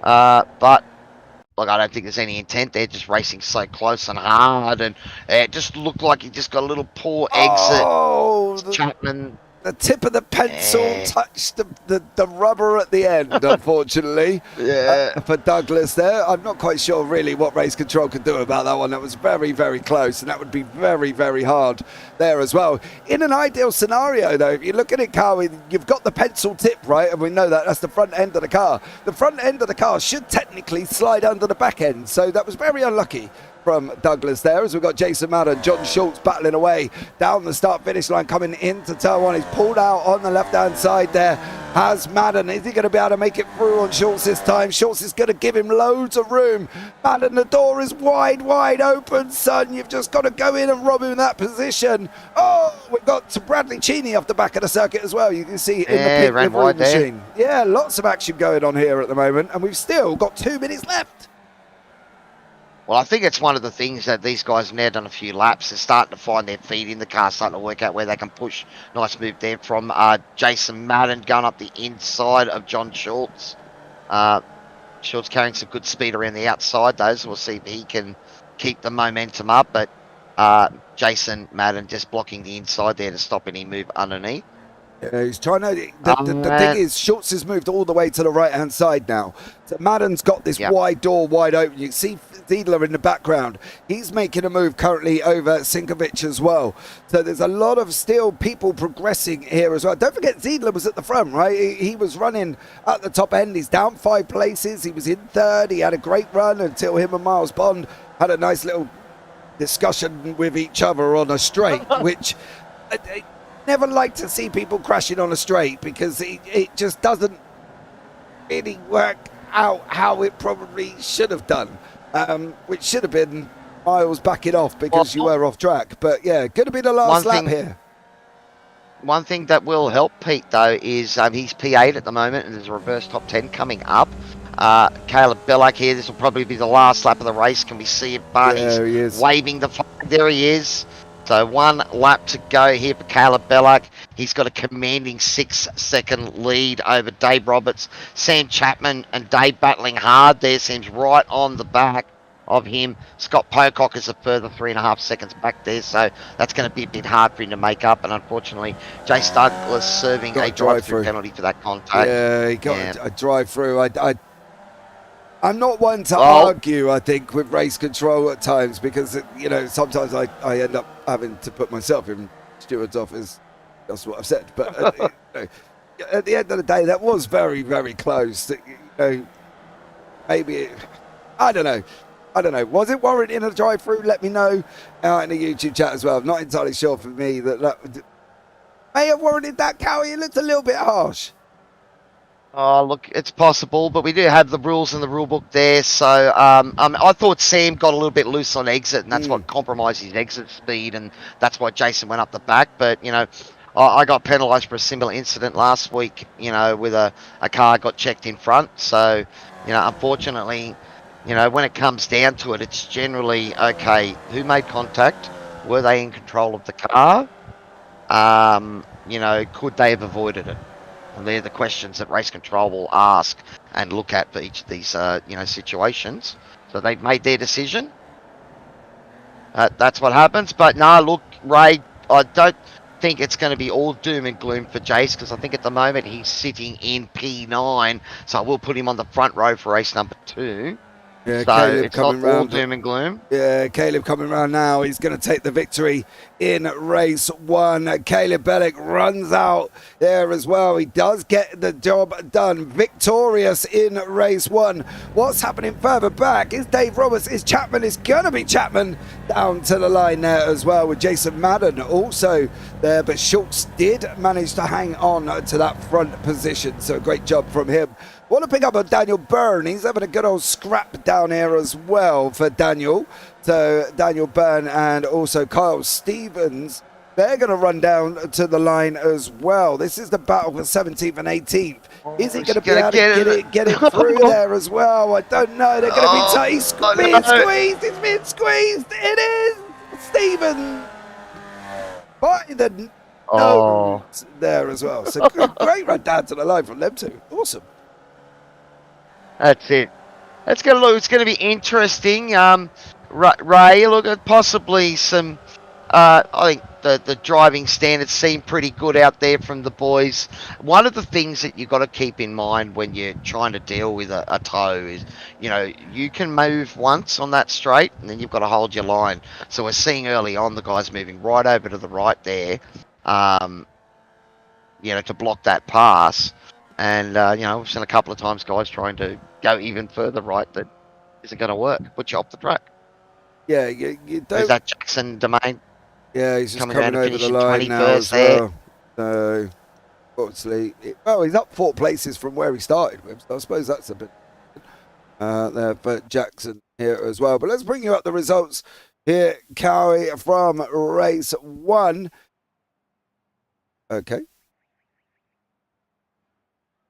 but look, I don't think there's any intent there. Just racing so close and hard, and it just looked like he just got a little poor exit. Oh, Chapman. The tip of the pencil touched the rubber at the end, unfortunately. For Douglas there. I'm not quite sure really what race control could do about that one. That was very, very close, and that would be very, very hard there as well. In an ideal scenario, though, if you look at it, Cowy, you've got the pencil tip, right? And we know that's the front end of the car. The front end of the car should technically slide under the back end, so that was very unlucky from Douglas there, as we've got Jason Madden, John Schultz battling away down the start-finish line, coming into turn one. He's pulled out on the left-hand side there. Has Madden, is he going to be able to make it through on Schultz this time? Schultz is going to give him loads of room. Madden, the door is wide open, son. You've just got to go in and rob him in that position. Oh, we've got Bradley Cheney off the back of the circuit as well. You can see in the pit livery machine. Yeah, lots of action going on here at the moment, and we've still got 2 minutes left. Well, I think it's one of the things that these guys have now done a few laps. They're starting to find their feet in the car, starting to work out where they can push. Nice move there from Jason Madden going up the inside of John Schultz. Schultz carrying some good speed around the outside, though, so we'll see if he can keep the momentum up. But Jason Madden just blocking the inside there to stop any move underneath. Yeah, he's trying to. The thing is, Schultz has moved all the way to the right-hand side now. So Madden's got this wide door wide open. You can see Ziedler in the background. He's making a move currently over Sinkovic as well. So there's a lot of still people progressing here as well. Don't forget, Ziedler was at the front, right? He was running at the top end. He's down 5 places. He was in third. He had a great run until him and Miles Bond had a nice little discussion with each other on a straight, which... never like to see people crashing on a straight, because it just doesn't really work out how it probably should have done, which should have been Miles backing off because you were off track. But yeah, going to be the last lap here. One thing that will help Pete, though, is he's P8 at the moment, and there's a reverse top 10 coming up. Caleb Belloc here, this will probably be the last lap of the race. Can we see it? Barney's waving the flag. There he is. So 1 lap to go here for Caleb Belloc. He's got a commanding 6-second lead over Dave Roberts. Sam Chapman and Dave battling hard there. Seems right on the back of him. Scott Pocock is a further 3.5 seconds back there. So that's going to be a bit hard for him to make up. And unfortunately, Jace Douglas serving a drive-through penalty for that contact. Yeah, he got a drive-through. I'm not one to argue, I think, with race control at times, because, you know, sometimes I end up having to put myself in Stewart's office. That's what I've said. But at the end of the day, that was very, very close. You know, maybe, I don't know. Was it warranting a drive-through? Let me know in the YouTube chat as well. I'm not entirely sure for me that may have warranted that, Cowy. It looked a little bit harsh. Oh, look, it's possible, but we do have the rules in the rule book there. So I thought Sam got a little bit loose on exit, and that's what compromised his exit speed, and that's why Jason went up the back. But, you know, I got penalised for a similar incident last week, you know, with a car got checked in front. So, you know, unfortunately, you know, when it comes down to it, it's generally, okay, who made contact? Were they in control of the car? You know, could they have avoided it? And they're the questions that race control will ask and look at for each of these, you know, situations. So they've made their decision. That's what happens. But no, look, Ray, I don't think it's going to be all doom and gloom for Jace, because I think at the moment he's sitting in P9. So I will put him on the front row for race number 2. Yeah, so Caleb it's not all coming round. doom and gloom. Yeah, Caleb coming round now. He's going to take the victory in race 1. Caleb Bellick runs out there as well. He does get the job done. Victorious in race 1. What's happening further back is Dave Roberts. Is Chapman? It's going to be Chapman down to the line there as well, with Jason Madden also there. But Schultz did manage to hang on to that front position. So great job from him. Want to pick up on Daniel Byrne. He's having a good old scrap down here as well for Daniel. So Daniel Byrne and also Kyle Stevens, they're going to run down to the line as well. This is the battle for 17th and 18th. Is he going to be able to get it through there as well? I don't know. They're going to be tight. He's being squeezed. He's being squeezed. It is Stevens by the nose there as well. So great run down to the line from them two. Awesome. That's it. It's going to be interesting. Ray, look at possibly some. I think the driving standards seem pretty good out there from the boys. One of the things that you've got to keep in mind when you're trying to deal with a tow is, you can move once on that straight and then you've got to hold your line. So we're seeing early on the guys moving right over to the right there, to block that pass. And, we've seen a couple of times guys trying to go even further right that isn't going to work. Put you off the track. Yeah, you don't. Is that Jackson Domain? Yeah, he's just coming down over the line now as well. So, obviously, he's up 4 places from where he started with. So I suppose that's a bit there for Jackson here as well. But let's bring you up the results here, Cowy, from race 1. Okay.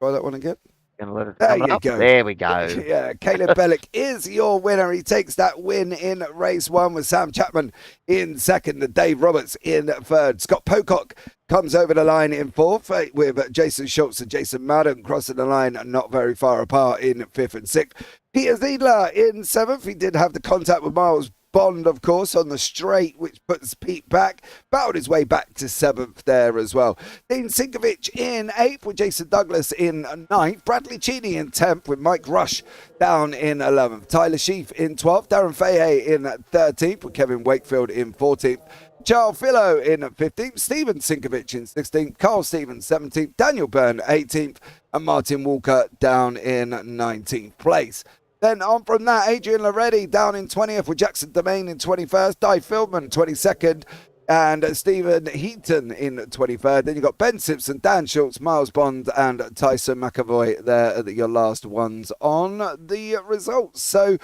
Try that one again. There you go. There we go. Yeah, Caleb Bellick is your winner. He takes that win in race 1 with Sam Chapman in second and Dave Roberts in third. Scott Pocock comes over the line in fourth with Jason Schultz and Jason Madden crossing the line not very far apart in fifth and sixth. Peter Ziedler in seventh. He did have the contact with Miles Bond, of course, on the straight, which puts Pete back. Battled his way back to 7th there as well. Dean Sinkovich in 8th with Jason Douglas in 9th. Bradley Cheney in 10th with Mike Rush down in 11th. Tyler Sheaf in 12th. Darren Fahey in 13th with Kevin Wakefield in 14th. Charles Fillo in 15th. Stephen Sinkovich in 16th. Carl Stevens 17th. Daniel Byrne 18th. And Martin Walker down in 19th place. Then on from that, Adrian Loretti down in 20th with Jackson Domain in 21st, Di Fieldman 22nd, and Stephen Heaton in 23rd. Then you've got Ben Simpson, Dan Schultz, Miles Bond, and Tyson McAvoy there are your last ones on the results. So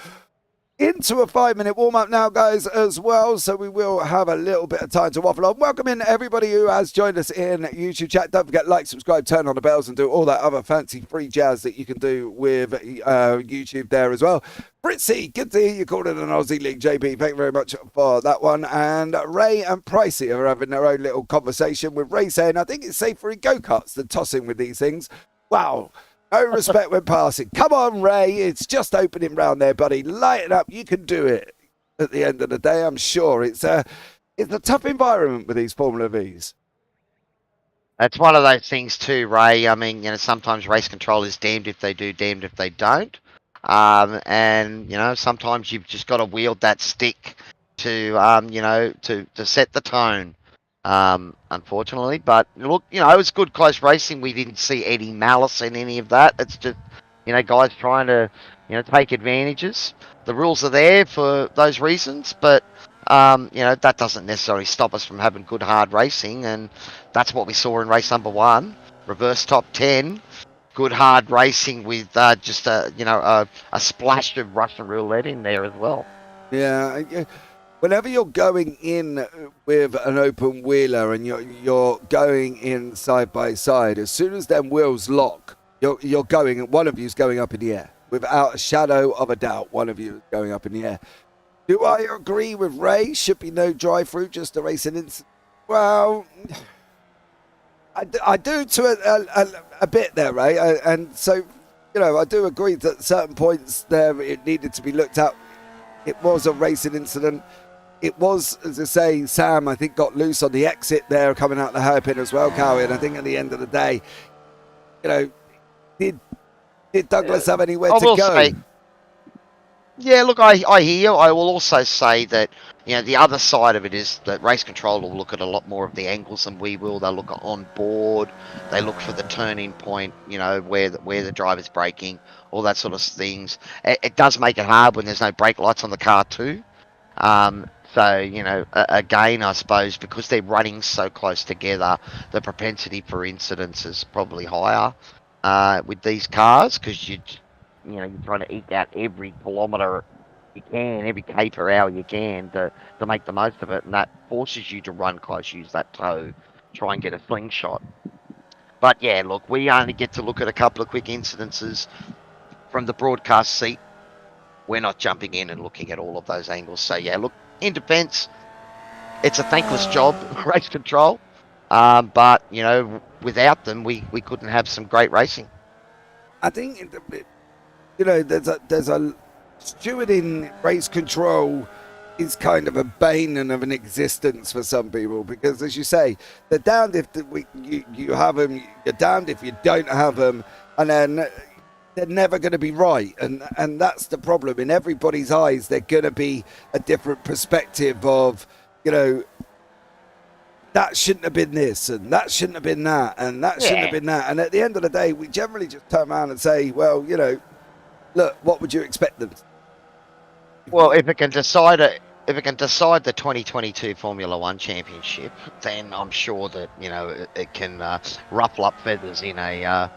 into a 5-minute warm-up now, guys, as well. So we will have a little bit of time to waffle on. Welcome in everybody who has joined us in YouTube chat. Don't forget, like, subscribe, turn on the bells, and do all that other fancy free jazz that you can do with YouTube there as well. Fritzy, good to hear you called it an Aussie League, JB. Thank you very much for that one. And Ray and Pricey are having their own little conversation with Ray saying, I think it's safer in go-karts than tossing with these things. Wow. No respect when passing. Come on, Ray. It's just opening round there, buddy. Light it up. You can do it at the end of the day, I'm sure. It's a tough environment with these Formula Vs. It's one of those things too, Ray. I mean, sometimes race control is damned if they do, damned if they don't. And, sometimes you've just got to wield that stick to set the tone. Unfortunately, but look, it was good close racing. We didn't see any malice in any of that. It's just, guys trying to, take advantages. The rules are there for those reasons, but, that doesn't necessarily stop us from having good hard racing, and that's what we saw in race number 1. Reverse top 10, good hard racing with just a splash of Russian roulette in there as well. Yeah. Whenever you're going in with an open wheeler and you're going in side by side, as soon as them wheels lock, you're going, one of you's going up in the air. Without a shadow of a doubt, one of you is going up in the air. Do I agree with Ray? Should be no drive-through, just a racing incident. Well, I do to a bit there, Ray. And so, I do agree that at certain points there it needed to be looked at. It was a racing incident. It was, as I say, Sam, I think, got loose on the exit there coming out the hairpin as well, Cowy. And I think at the end of the day, did Douglas have anywhere to go? Yeah, look, I hear you. I will also say that, the other side of it is that race control will look at a lot more of the angles than we will. They'll look at on board. They look for the turning point, where the driver's braking, all that sort of things. It does make it hard when there's no brake lights on the car too. So, again, I suppose because they're running so close together, the propensity for incidents is probably higher with these cars because you're trying to eke out every kilometre you can, every K per hour you can to make the most of it, and that forces you to run close, use that toe, try and get a slingshot. But yeah, look, we only get to look at a couple of quick incidences from the broadcast seat. We're not jumping in and looking at all of those angles. So yeah, look, in defence, it's a thankless job, race control. But, without them, we couldn't have some great racing. I think, there's a stewarding race control is kind of a bane and of an existence for some people because, as you say, they're damned if you have them, you're damned if you don't have them, and then they're never going to be right, and that's the problem. In everybody's eyes, they're going to be a different perspective of, that shouldn't have been this, and that shouldn't have been that, and that shouldn't have been that. And at the end of the day, we generally just turn around and say, well, look, what would you expect them to? Well, if it can decide the 2022 Formula One Championship, then I'm sure that it can ruffle up feathers in a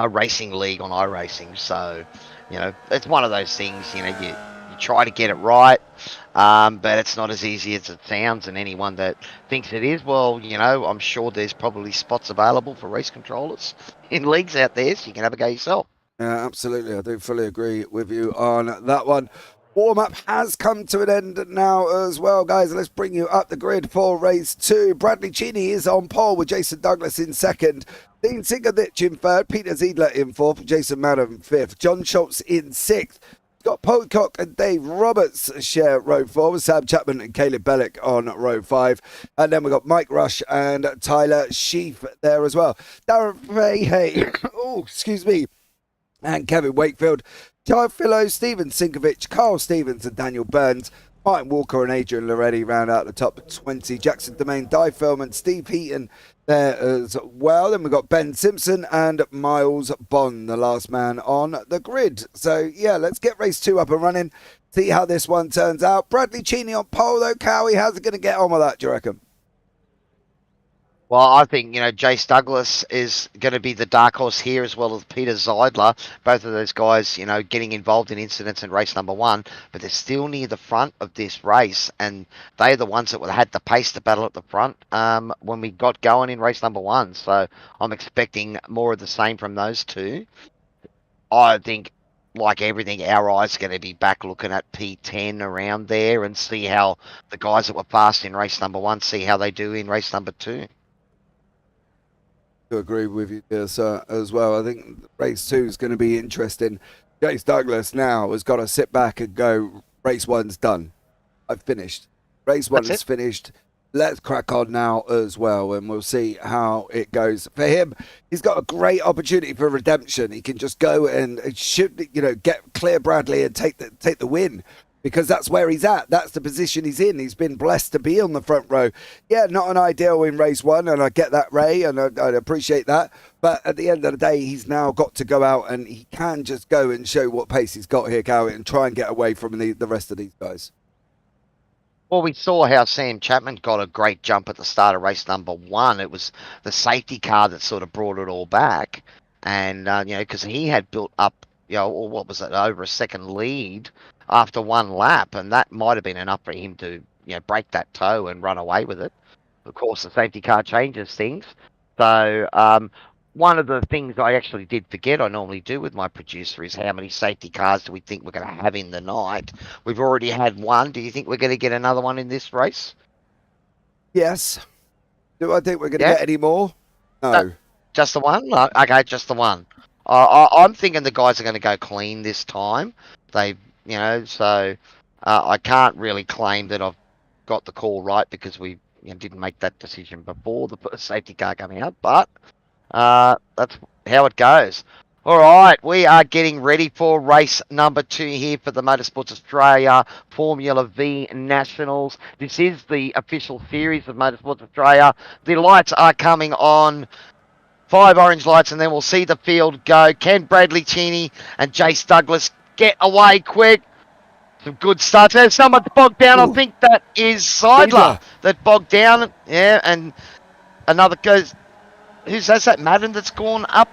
racing league on iRacing. So, it's one of those things. You try to get it right, but it's not as easy as it sounds. And anyone that thinks it is, well, I'm sure there's probably spots available for race controllers in leagues out there, so you can have a go yourself. Yeah, absolutely. I do fully agree with you on that one. Warm-up has come to an end now as well, guys. Let's bring you up the grid for race 2. Bradley Cheney is on pole with Jason Douglas in second. Dean Singovich in third. Peter Ziedler in fourth. Jason Madden fifth. John Schultz in sixth. Scott Pocock and Dave Roberts share row 4 with Sam Chapman and Caleb Bellick on row 5. And then we've got Mike Rush and Tyler Sheaf there as well. Darren Fahey, excuse me, and Kevin Wakefield, Ty Philo, Stephen Sinkovich, Carl Stevens and Daniel Burns, Martin Walker and Adrian Loretti round out the top 20. Jackson Domain, Di Philman, Steve Heaton there as well. Then we've got Ben Simpson and Miles Bond, the last man on the grid. So, yeah, let's get race 2 up and running, see how this one turns out. Bradley Cheney on pole, though. Cowy, how's it going to get on with that, do you reckon? Well, I think, Jace Douglas is going to be the dark horse here as well as Peter Ziedler. Both of those guys, getting involved in incidents in race number 1, but they're still near the front of this race, and they're the ones that had the pace to battle at the front when we got going in race number 1. So I'm expecting more of the same from those two. I think, like everything, our eyes are going to be back looking at P10 around there and see how the guys that were fast in race number 1, see how they do in race number 2. To agree with you there, sir, as well. I think race 2 is going to be interesting. Jace Douglas now has got to sit back and go, race 1's done. I've finished. Race 1 is finished. Let's crack on now as well, and we'll see how it goes. For him, he's got a great opportunity for redemption. He can just go and should, get clear Bradley and take the win. Because that's where he's at. That's the position he's in. He's been blessed to be on the front row. Yeah, not an ideal in race 1, and I get that, Ray, and I appreciate that. But at the end of the day, he's now got to go out, and he can just go and show what pace he's got here, Cowy, and try and get away from the rest of these guys. Well, we saw how Sam Chapman got a great jump at the start of race number 1. It was the safety car that sort of brought it all back. And, because he had built up, or what was it, over a second lead after 1 lap, and that might have been enough for him to, break that toe and run away with it. Of course, the safety car changes things. So, one of the things I actually did forget, I normally do with my producer, is how many safety cars do we think we're going to have in the night? We've already had 1. Do you think we're going to get another one in this race? Yes. Do I think we're going to get any more? No. Just the 1? No. Okay, just the 1. I'm thinking the guys are going to go clean this time. They've so I can't really claim that I've got the call right because we didn't make that decision before the first safety car coming out, but that's how it goes. All right, we are getting ready for race number 2 here for the Motorsports Australia Formula V Nationals. This is the official series of Motorsports Australia. The lights are coming on. 5 orange lights, and then we'll see the field go. Can Bradley Cheney and Jace Douglas get away quick? Some good starts. There's someone bogged down. I think that is Seidler that bogged down. Yeah, and another goes. Who's that? Madden that's gone up.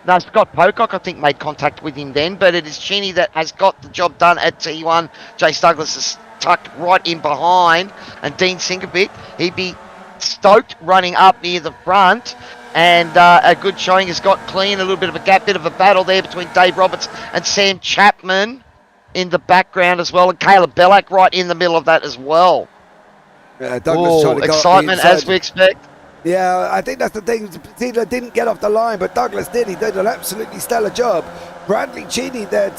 No, Scott Pocock, I think, made contact with him then, but it is Cheney that has got the job done at T1. Jace Douglas is tucked right in behind, and Dean Sinkovic, he'd be stoked running up near the front, and a good showing has got clean, a little bit of a gap, bit of a battle there between Dave Roberts and Sam Chapman in the background as well, and Caleb Bellack right in the middle of that as well. Yeah, Douglas trying to go excitement as we expect. Yeah, I think that's the thing. Zidler didn't get off the line, but Douglas did. He did an absolutely stellar job. Bradley Cheney there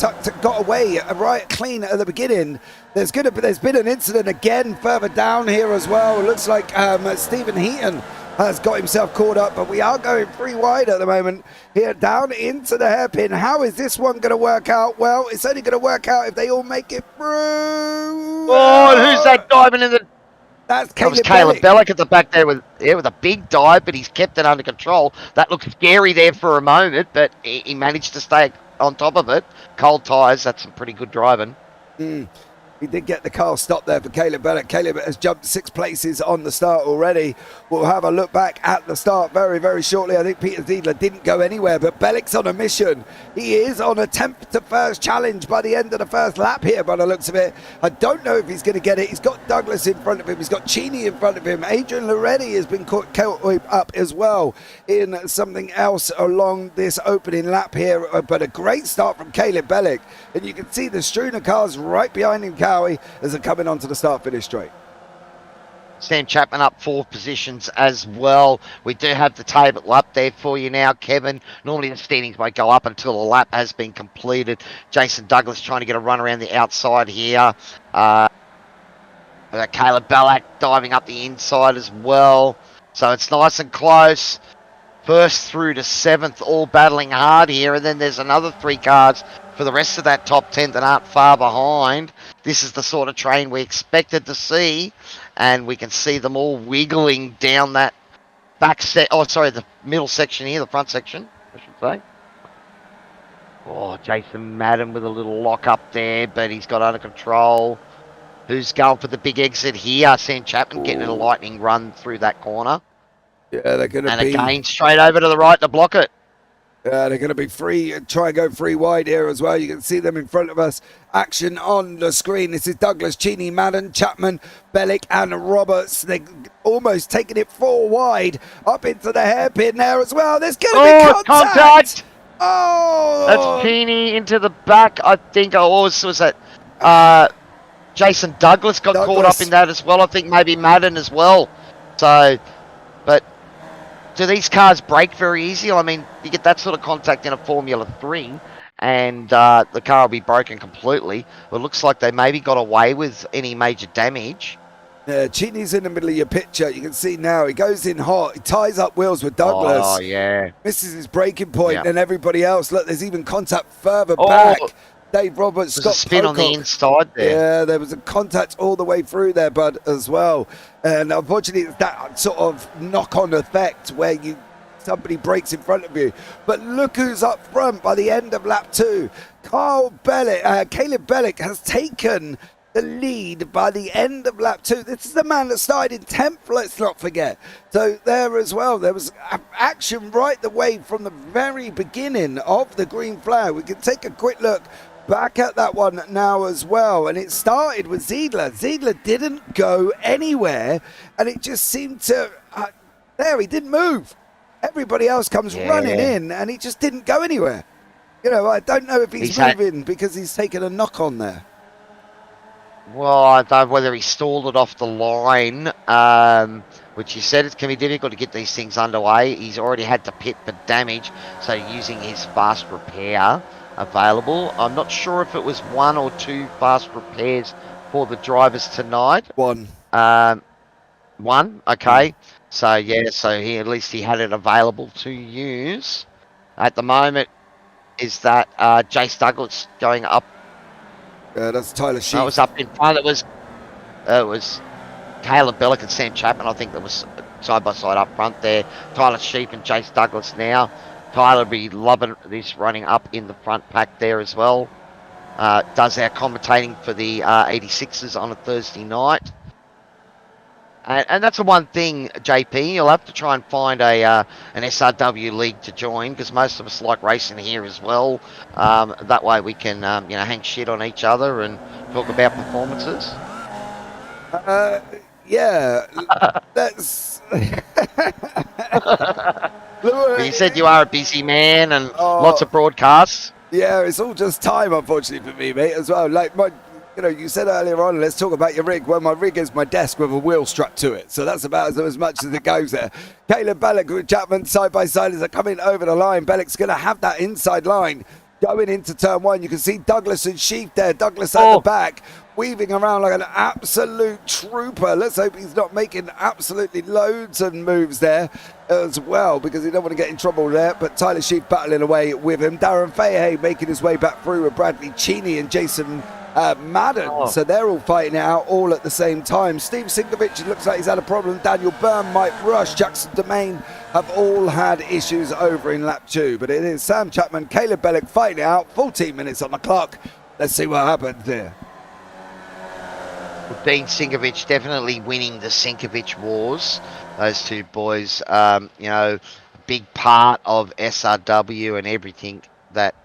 got away right clean at the beginning. There's been an incident again further down here as well. It looks like Stephen Heaton has got himself caught up, but we are going 3 wide at the moment here down into the hairpin. How is this one going to work out? Well, it's only going to work out if they all make it through. Oh, who's that diving in the... That's Caleb Bellack at the back there with a big dive, but he's kept it under control. That looked scary there for a moment, but he managed to stay on top of it. Cold tyres, that's some pretty good driving. He did get the car stopped there for Caleb Bellack. Caleb has jumped 6 places on the start already. We'll have a look back at the start very, very shortly. I think Peter Ziedler didn't go anywhere, but Bellack's on a mission. He is on a 10th to first challenge by the end of the first lap here, by the looks of it. I don't know if he's going to get it. He's got Douglas in front of him. He's got Cheney in front of him. Adrian Loretti has been caught up as well in something else along this opening lap here. But a great start from Caleb Bellack. And you can see the Struner cars right behind him, Cowy, as they're coming onto the start-finish straight. Sam Chapman up 4 positions as well. We do have the table up there for you now, Kevin. Normally the standings won't go up until a lap has been completed. Jason Douglas trying to get a run around the outside here. Caleb Bellack diving up the inside as well. So it's nice and close. First through to 7th, all battling hard here. And then there's another 3 cars for the rest of that top 10 that aren't far behind. This is the sort of train we expected to see, and we can see them all wiggling down that the middle section here, the front section, I should say. Oh, Jason Madden with a little lock up there, but he's got under control. Who's going for the big exit here? Sam Chapman getting a lightning run through that corner. Yeah, they're going to be... And again, straight over to the right to block it. They're going to be free, try and go 3 wide here as well. You can see them in front of us. Action on the screen. This is Douglas, Cheney, Madden, Chapman, Bellick and Roberts. They're almost taking it 4 wide up into the hairpin there as well. There's going to be contact. Oh! That's Cheney into the back. I think was that Jason Douglas got caught up in that as well. I think maybe Madden as well. So, but... do these cars brake very easy? I mean, you get that sort of contact in a Formula 3 and the car will be broken completely. Well, it looks like they maybe got away with any major damage. Yeah, Cheney's in the middle of your picture. You can see now he goes in hot. He ties up wheels with Douglas. Oh, yeah. Misses his braking point and everybody else. Look, there's even contact further back. Dave Roberts, Scott There's a spin on the inside there. Yeah, there was a contact all the way through there, bud, as well. And unfortunately, it's that sort of knock-on effect where somebody breaks in front of you. But look who's up front by the end of lap 2. Caleb Bellack has taken the lead by the end of lap 2. This is the man that started in 10th, let's not forget. So there as well, there was action right the way from the very beginning of the green flag. We can take a quick look back at that one now as well, and it started with Ziedler. Ziedler didn't go anywhere, and it just seemed to he didn't move. Everybody else comes running in, and he just didn't go anywhere. You know, I don't know if he's moving because he's taken a knock on there. Well, I don't know whether he stalled it off the line, which he said it can be difficult to get these things underway. He's already had to pit for damage, so using his fast repair available. I'm not sure if it was 1 or 2 fast repairs for the drivers tonight. 1. 1, okay. So yeah, so at least he had it available to use. at the moment is that Jace Douglas going up. That's Tyler Sheep. That was up in front. It was Caleb Bellick and Sam Chapman, I think, that was side by side up front there. Tyler Sheep and Jace Douglas now. Tyler be loving this running up in the front pack there as well. Does our commentating for the 86ers on a Thursday night. And that's the one thing, JP, you'll have to try and find an SRW league to join, because most of us like racing here as well. That way we can, hang shit on each other and talk about performances. Yeah, that's... You said you are a busy man and lots of broadcasts. Yeah, it's all just time, unfortunately, for me, mate, as well. Like, you said earlier on, let's talk about your rig. Well, my rig is my desk with a wheel strapped to it, so that's about as much as it goes there. Caleb Bellick with Chapman side by side as they're coming over the line. Bellick's going to have that inside line going into turn one. You can see Douglas and Sheep there. Douglas at the back, weaving around like an absolute trooper. Let's hope he's not making absolutely loads of moves there as well, because he don't want to get in trouble there. But Tyler Sheep battling away with him. Darren Fahey making his way back through with Bradley Cheney and Jason Madden. So they're all fighting it out all at the same time. Steve Sinkovich, it looks like he's had a problem. Daniel Byrne, Mike Rush, Jackson Domain have all had issues over in lap 2. But it is Sam Chapman, Caleb Bellick fighting it out. 14 minutes on the clock. Let's see what happens there. Dean Sinkovich definitely winning the Sinkovich wars. Those two boys, big part of SRW and everything that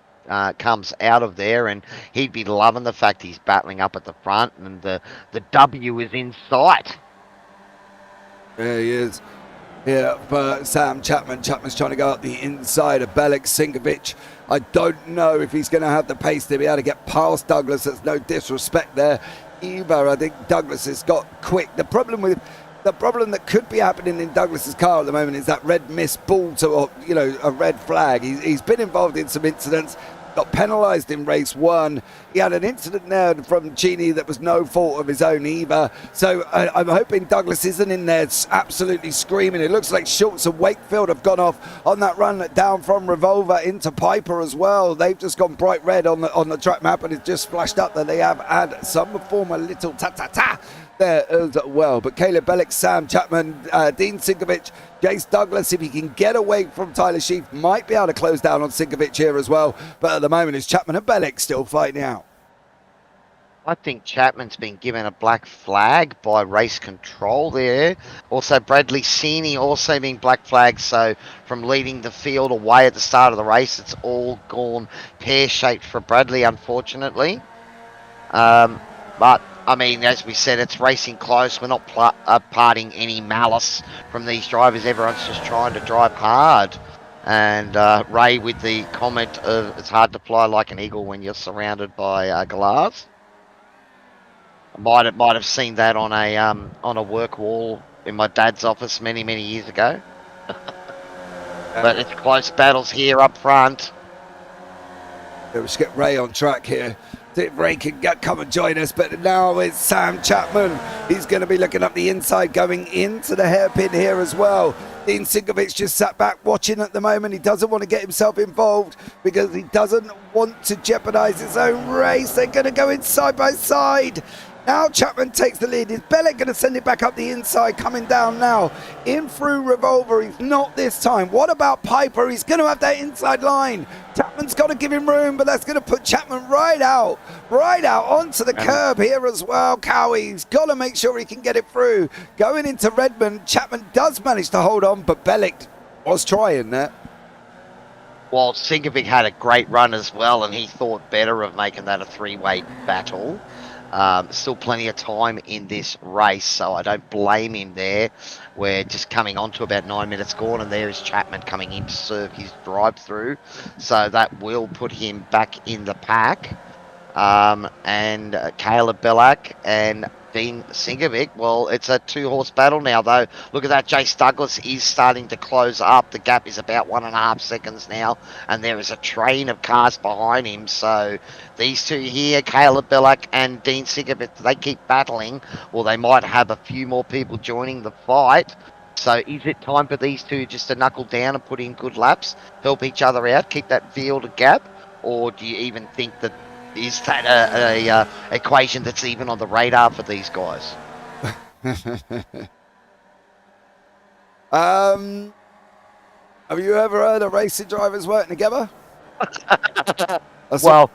comes out of there, and he'd be loving the fact he's battling up at the front and the W is in sight. There he is. Yeah, but Sam Chapman. Chapman's trying to go up the inside of Bellick. Sinkovich, I don't know if he's going to have the pace to be able to get past Douglas. There's no disrespect there either. I think Douglas has got quick. The problem that could be happening in Douglas's car at the moment is that red mist ball to a red flag. He's been involved in some incidents. Got penalised in race 1. He had an incident there from Cheney that was no fault of his own either. So I'm hoping Douglas isn't in there absolutely screaming. It looks like Schultz and Wakefield have gone off on that run down from Revolver into Piper as well. They've just gone bright red on the track map, and it's just flashed up that they have had some form of little ta-ta-ta there as well. But Caleb Bellick, Sam Chapman, Dean Sinkovich, Jace Douglas, if he can get away from Tyler Sheep, might be able to close down on Sinkovich here as well. But at the moment, it's Chapman and Bellick still fighting out. I think Chapman's been given a black flag by race control there. Also, Bradley Cheney also being black flagged. So from leading the field away at the start of the race, it's all gone pear-shaped for Bradley, unfortunately. But I mean, as we said, it's racing close. We're not parting any malice from these drivers. Everyone's just trying to drive hard. And Ray with the comment of it's hard to fly like an eagle when you're surrounded by glass. Might have seen that on a work wall in my dad's office many years ago. But it's close battles here up front. Yeah, we should get Ray on track here. See if Ray can come and join us. But now it's Sam Chapman. He's going to be looking up the inside, going into the hairpin here as well. Dean Sinkovich just sat back watching at the moment. He doesn't want to get himself involved because he doesn't want to jeopardise his own race. They're going to go in side by side. Now Chapman takes the lead. Is Bellick going to send it back up the inside? Coming down now. In through Revolver. He's not this time. What about Piper? He's going to have that inside line. Chapman's got to give him room, but that's going to put Chapman right out onto the curb here as well. Cowy, he's got to make sure he can get it through. Going into Redmond, Chapman does manage to hold on, but Bellick was trying there. Well, Sinkovic had a great run as well, and he thought better of making that a three-way battle. Still plenty of time in this race, so I don't blame him there. We're just coming on to about 9 minutes gone, and there is Chapman coming in to serve his drive-through. So that will put him back in the pack. And Caleb Bellick and Dean Sinkovic, well, it's a two-horse battle now, though. Look at that, Jace Douglas is starting to close up. The gap is about 1.5 seconds now, and there is a train of cars behind him. So these two here, Caleb Bellick and Dean Sinkovic, they keep battling. Well, they might have a few more people joining the fight. So is it time for these two just to knuckle down and put in good laps, help each other out, keep that field gap? Or do you even think that is that a equation that's even on the radar for these guys? Have you ever heard of racing drivers working together? Well,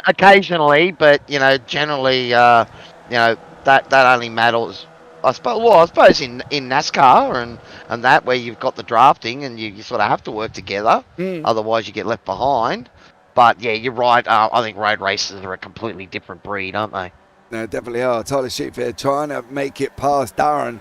occasionally, but generally, that only matters. I suppose in NASCAR and that where you've got the drafting and you sort of have to work together, otherwise you get left behind. But yeah, you're right. I think road races are a completely different breed, aren't they? No, definitely are. Tyler Sheep here trying to make it past Darren.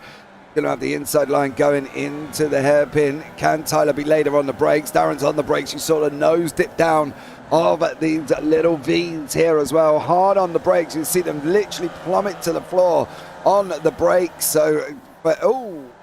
Going to have the inside line going into the hairpin. Can Tyler be later on the brakes? Darren's on the brakes. You saw the nose dip down of these little V's here as well. Hard on the brakes. You see them literally plummet to the floor on the brakes. So, but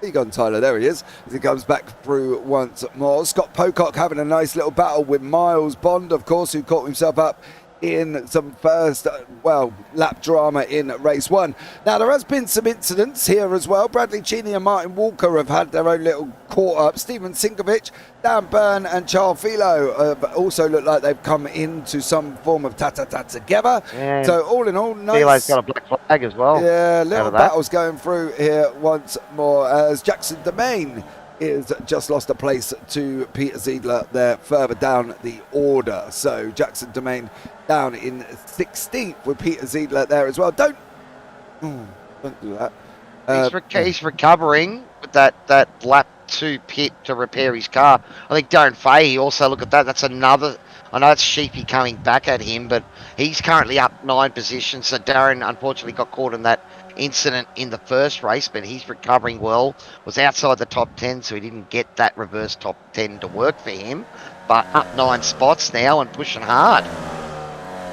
he gone Tyler. There he is. As he comes back through once more. Scott Pocock having a nice little battle with Miles Bond, of course, who caught himself up in some first, lap drama in race 1. Now, there has been some incidents here as well. Bradley Cheney and Martin Walker have had their own little caught up. Stephen Sinkovich, Dan Byrne and Charles Filo also look like they've come into some form of ta-ta-ta together. Yeah. So, all in all, nice. Filo's got a black flag as well. Yeah, little battles going through here once more as Jackson Domain is just lost a place to Peter Ziedler there further down the order. So Jackson Domain down in 16th with Peter Ziedler there as well. Don't do that. He's recovering with that lap 2 pit to repair his car. I think Darren Fahey also, look at that. That's another. I know it's Sheepy coming back at him, but he's currently up 9 positions. So Darren unfortunately got caught in that incident in the first race, but he's recovering well. Was outside the top 10, so he didn't get that reverse top 10 to work for him, but up 9 spots now and pushing hard.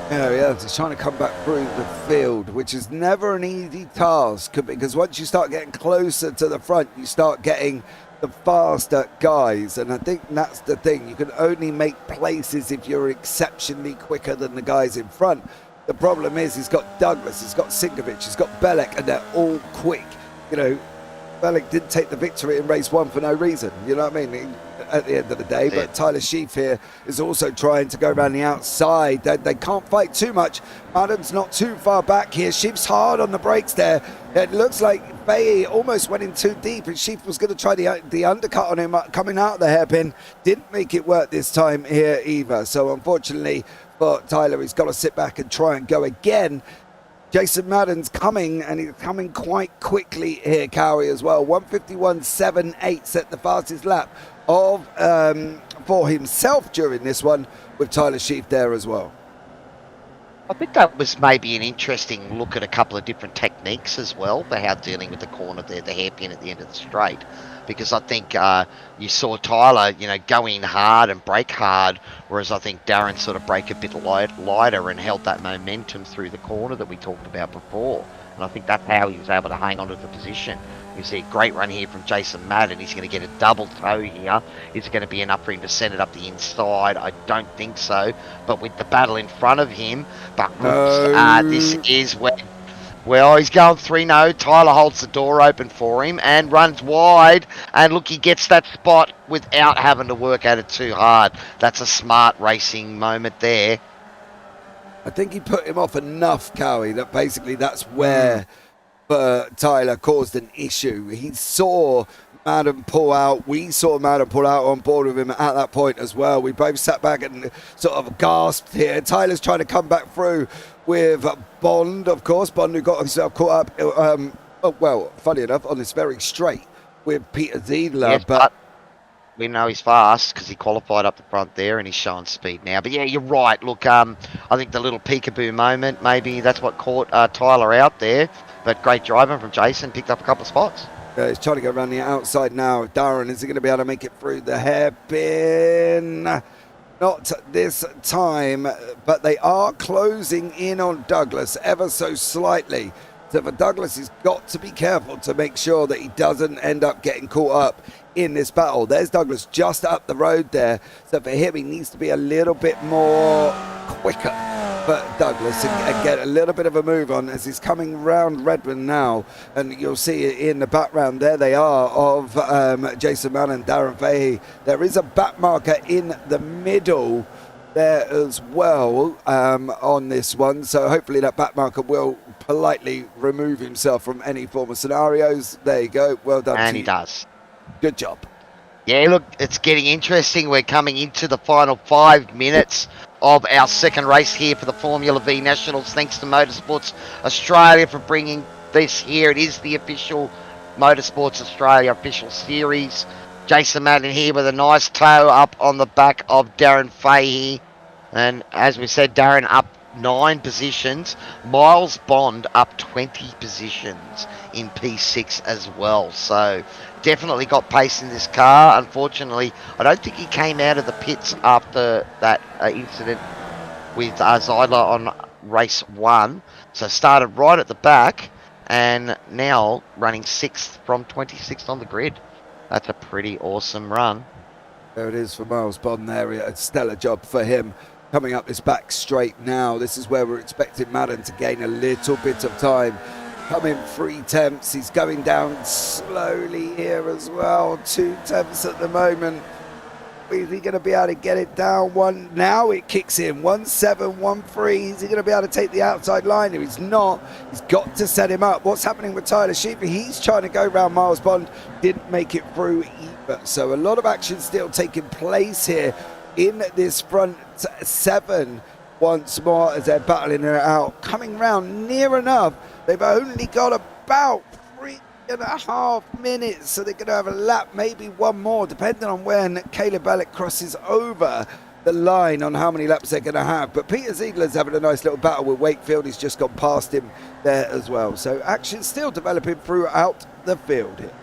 Yeah, he's trying to come back through the field, which is never an easy task, because once you start getting closer to the front, you start getting the faster guys, and I think that's the thing. You can only make places if you're exceptionally quicker than the guys in front. The problem is he's got Douglas, he's got Sinkovich, he's got Belek, and they're all quick. Belek didn't take the victory in race 1 for no reason, you know what I mean, at the end of the day. But Tyler Sheaf here is also trying to go around the outside. They can't fight too much. Madden's not too far back here. Sheaf's hard on the brakes there. It looks like Fahey almost went in too deep, and Sheaf was going to try the undercut on him coming out of the hairpin. Didn't make it work this time here either. So unfortunately for Tyler, he's got to sit back and try and go again. Jason Madden's coming, and he's coming quite quickly here, Cowy, as well. 151.78 set the fastest lap of for himself during this one, with Tyler Sheaf there as well. I think that was maybe an interesting look at a couple of different techniques as well for how dealing with the corner there, the hairpin at the end of the straight. Because I think you saw Tyler, go in hard and brake hard, whereas I think Darren sort of brake a bit lighter and held that momentum through the corner that we talked about before. And I think that's how he was able to hang on to the position. You see a great run here from Jason Madden. He's going to get a double toe here. Is it going to be enough for him to send it up the inside? I don't think so. But with the battle in front of him, this is where he's going 3-0. Tyler holds the door open for him and runs wide. And look, he gets that spot without having to work at it too hard. That's a smart racing moment there. I think he put him off enough, Cowy, that basically that's where Tyler caused an issue. He saw Madden pull out. We saw Madden pull out on board with him at that point as well. We both sat back and sort of gasped here. Tyler's trying to come back through with Bond, of course. Bond, who got himself caught up, funny enough, on this very straight with Peter Ziedler. Yes, but we know he's fast because he qualified up the front there and he's showing speed now. But yeah, you're right. Look, I think the little peekaboo moment, maybe that's what caught Tyler out there. But great driving from Jason, picked up a couple of spots. He's trying to go around the outside now. Darren, is he going to be able to make it through the hairpin? Not this time, but they are closing in on Douglas ever so slightly. So for Douglas, he's got to be careful to make sure that he doesn't end up getting caught up in this battle. There's Douglas just up the road there. So for him, he needs to be a little bit more quicker for Douglas and get a little bit of a move on as he's coming round Redmond now. And you'll see in the background, there they are, of Jason Mann and Darren Fahey. There is a back marker in the middle there as well on this one. So hopefully that back marker will politely remove himself from any form of scenarios. There you go. Well done. And he does. Good job. Yeah, look, it's getting interesting. We're coming into the final 5 minutes of our second race here for the Formula V Nationals. Thanks to Motorsports Australia for bringing this here. It is the official Motorsports Australia official series. Jason Madden here with a nice toe up on the back of Darren Fahey. And as we said, Darren up 9 positions. Miles Bond up 20 positions in P6 as well. So definitely got pace in this car. Unfortunately, I don't think he came out of the pits after that incident with Zeidler on race 1. So started right at the back and now running 6th from 26th on the grid. That's a pretty awesome run. There it is for Miles Bond there. A stellar job for him. Coming up this back straight now. This is where we're expecting Madden to gain a little bit of time. Coming 3 tenths. He's going down slowly here as well. 2 tenths at the moment. Is he going to be able to get it down? One now it kicks in. 1.713. Is he going to be able to take the outside line? If he's not, he's got to set him up. What's happening with Tyler Sheepy? He's trying to go around Miles Bond. Didn't make it through either. So a lot of action still taking place here in this front 7 once more as they're battling it out. Coming round near enough. They've only got about 3.5 minutes, so they're going to have a lap, maybe one more, depending on when Caleb Bellick crosses over the line on how many laps they're going to have. But Peter Ziegler's having a nice little battle with Wakefield. He's just gone past him there as well. So action still developing throughout the field here.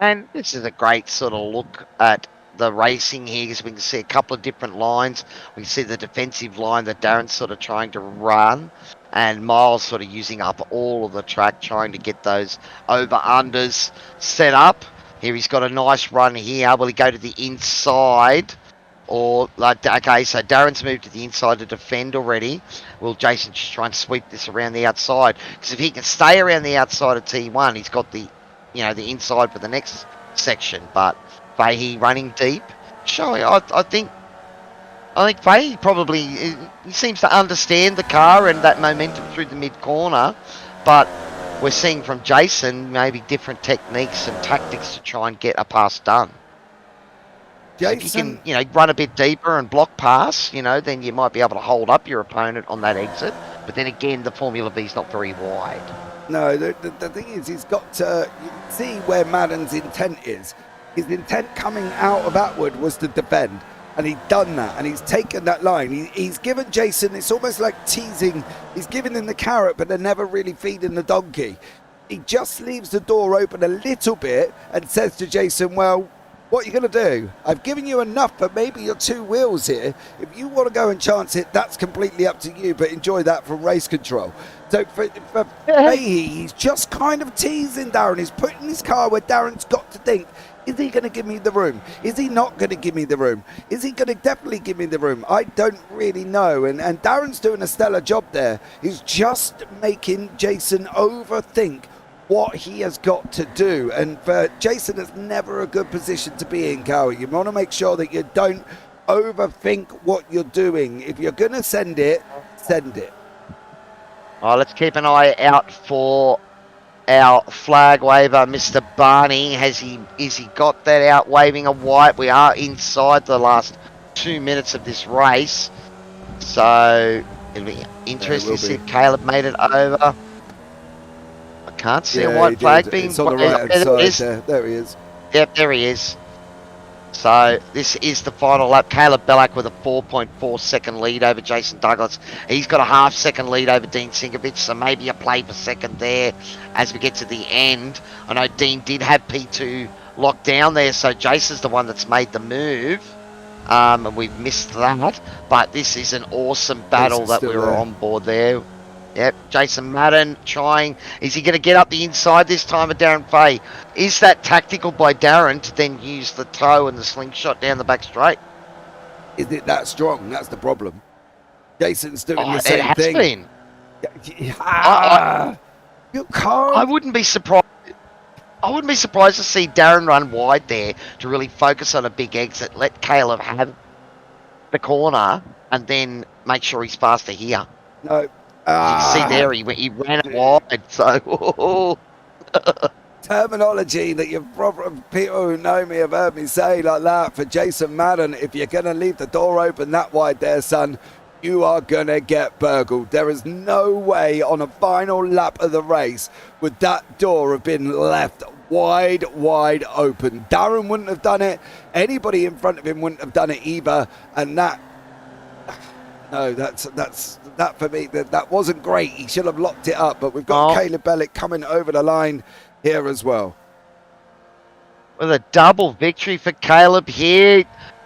And this is a great sort of look at the racing here, because we can see a couple of different lines. We can see the defensive line that Darren's sort of trying to run, and Miles sort of using up all of the track, trying to get those over-unders set up. Here he's got a nice run here. Will he go to the inside? Or, like, okay, so Darren's moved to the inside to defend already. Will Jason just try and sweep this around the outside? Because if he can stay around the outside of T1, he's got the, you know, the inside for the next section. But Fahey running deep. Showing, I think Fahey probably, he seems to understand the car and that momentum through the mid-corner, but we're seeing from Jason maybe different techniques and tactics to try and get a pass done. Jason, if you can, you know, run a bit deeper and block pass, you know, then you might be able to hold up your opponent on that exit. But then again, the Formula V's not very wide. No, the thing is, he's got to, you can see where Madden's intent is. His intent coming out of Atwood was to defend, and he'd done that, and he's taken that line. He's given Jason, it's almost like teasing, he's giving him the carrot, but they're never really feeding the donkey. He just leaves the door open a little bit and says to Jason, well, what are you going to do? I've given you enough for maybe your 2 wheels here. If you want to go and chance it, that's completely up to you, but enjoy that from race control. So for Fahey, he's just kind of teasing Darren. He's putting his car where Darren's got to think, is he going to give me the room? Is he not going to give me the room? Is he going to definitely give me the room? I don't really know. And Darren's doing a stellar job there. He's just making Jason overthink what he has got to do. And for Jason, it's never a good position to be in, Cowy. You want to make sure that you don't overthink what you're doing. If you're going to send it, send it. All right, let's keep an eye out for our flag waver, Mr. Barney. Is he got that out waving a white? We are inside the last 2 minutes of this race. So it'll be interesting to see if Caleb made it over. I can't see a white flag being... It's on the right-hand side there. There he is. Yep, there he is. So this is the final lap. Caleb Bellack with a 4.4 second lead over Jason Douglas. He's got a half second lead over Dean Sinkovich, so maybe a play for second there as we get to the end. I know Dean did have P2 locked down there, so Jason's the one that's made the move. And we've missed that. But this is an awesome battle that we were on board there. Yep, Jason Madden trying. Is he going to get up the inside this time of Darren Fahey? Is that tactical by Darren to then use the toe and the slingshot down the back straight? Is it that strong? That's the problem. Jason's doing the It same has thing. been. You can't. I wouldn't be surprised. I wouldn't be surprised to see Darren run wide there to really focus on a big exit. Let Caleb have the corner and then make sure he's faster here. No. You can see there he ran it wide. So terminology that people who know me have heard me say like that for Jason Madden. If you're going to leave the door open that wide there, son, you are going to get burgled. There is no way on a final lap of the race would that door have been left wide open. Darren wouldn't have done it. Anybody in front of him wouldn't have done it either. And that for me, that wasn't great. He should have locked it up. But we've got Caleb Bellick coming over the line here as well. With a double victory for Caleb here.